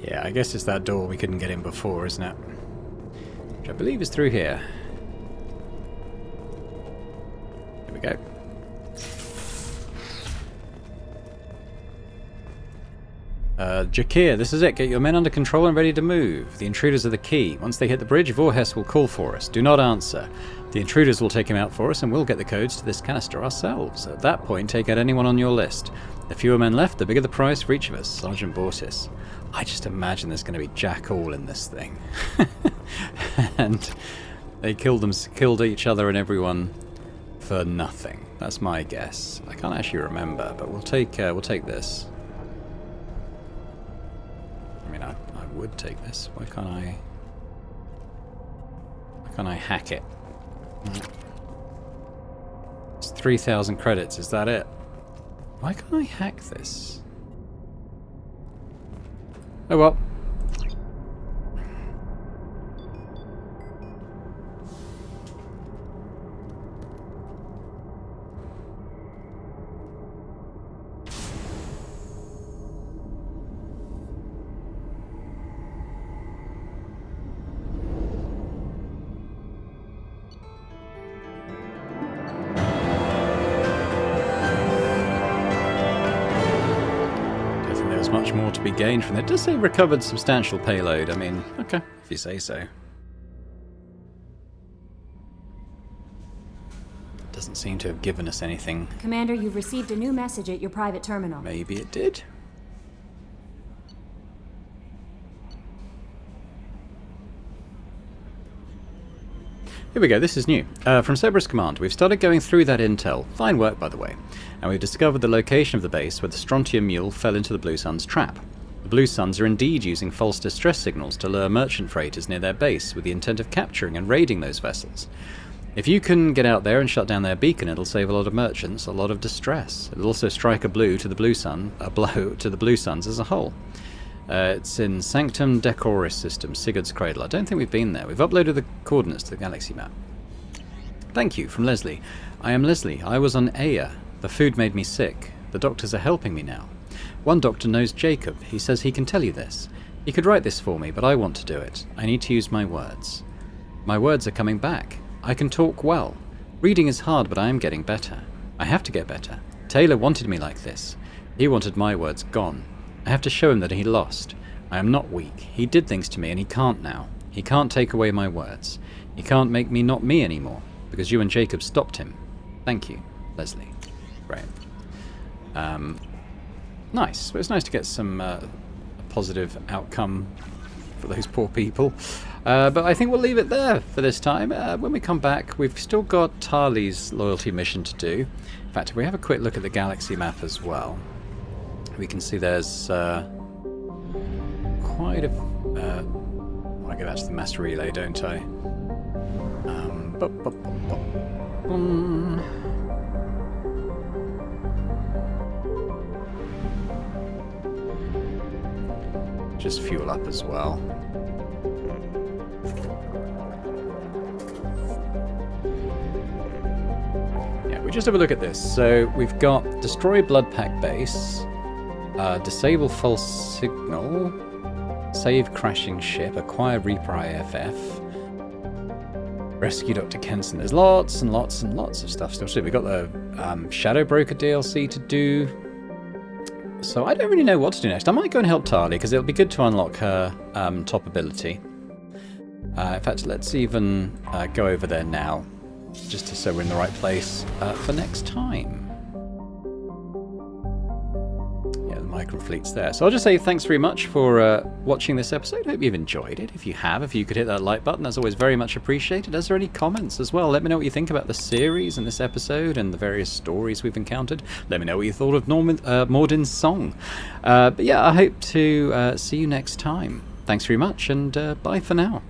Yeah, I guess it's that door we couldn't get in before, isn't it? Which I believe is through here. Here we go. Jakir, this is it. Get your men under control and ready to move. The intruders are the key. Once they hit the bridge, Vorhes will call for us. Do not answer. The intruders will take him out for us and we'll get the codes to this canister ourselves. At that point, take out anyone on your list. The fewer men left, the bigger the price for each of us. Sergeant Bortis. I just imagine there's going to be jack all in this thing. And they killed each other and everyone for nothing. That's my guess. I can't actually remember, but we'll take this. I mean, I would take this. Why can't I hack it? It's 3,000 credits. Is that it? Why can't I hack this? Oh well. there's much more to be gained from it. It does say recovered substantial payload. I mean, okay, if you say so. It doesn't seem to have given us anything. Commander, you've received a new message at your private terminal. Maybe it did. Here we go, this is new. From Cerberus Command, we've started going through that intel. Fine work, by the way. And we've discovered the location of the base where the Strontium Mule fell into the Blue Sun's trap. The Blue Suns are indeed using false distress signals to lure merchant freighters near their base with the intent of capturing and raiding those vessels. If you can get out there and shut down their beacon, it'll save a lot of merchants a lot of distress. It'll also strike a blow to the Blue Suns as a whole. It's in Sanctum Decoris system, Sigurd's Cradle. I don't think we've been there. We've uploaded the coordinates to the galaxy map. Thank you, from Leslie. I am Leslie. I was on Aya. The food made me sick. The doctors are helping me now. One doctor knows Jacob. He says he can tell you this. He could write this for me, but I want to do it. I need to use my words. My words are coming back. I can talk well. Reading is hard, but I am getting better. I have to get better. Taylor wanted me like this. He wanted my words gone. I have to show him that he lost. I am not weak. He did things to me and he can't now. He can't take away my words. He can't make me not me anymore, because you and Jacob stopped him. Thank you, Leslie. Great. Nice. Well, it's nice to get some positive outcome for those poor people. But I think we'll leave it there for this time. When we come back, we've still got Tali's loyalty mission to do. In fact, if we have a quick look at the galaxy map as well, we can see there's quite a... I go back to the mass relay, don't I? Just fuel up as well. Yeah, we just have a look at this. So we've got destroy blood pack base, disable false signal, save crashing ship, acquire Reaper IFF, rescue Dr. Kenson. There's lots and lots and lots of stuff still to do. We've got the Shadow Broker DLC to do. So I don't really know what to do next. I might go and help Tali, because it'll be good to unlock her top ability. In fact, let's even go over there now, just so we're in the right place for next time. Yeah, the Micron fleet's there. So I'll just say thanks very much for watching this episode. Hope you've enjoyed it. If you have, if you could hit that like button, that's always very much appreciated. Is there any comments as well? Let me know what you think about the series and this episode and the various stories we've encountered. Let me know what you thought of Mordin's song. But yeah, I hope to see you next time. Thanks very much, and bye for now.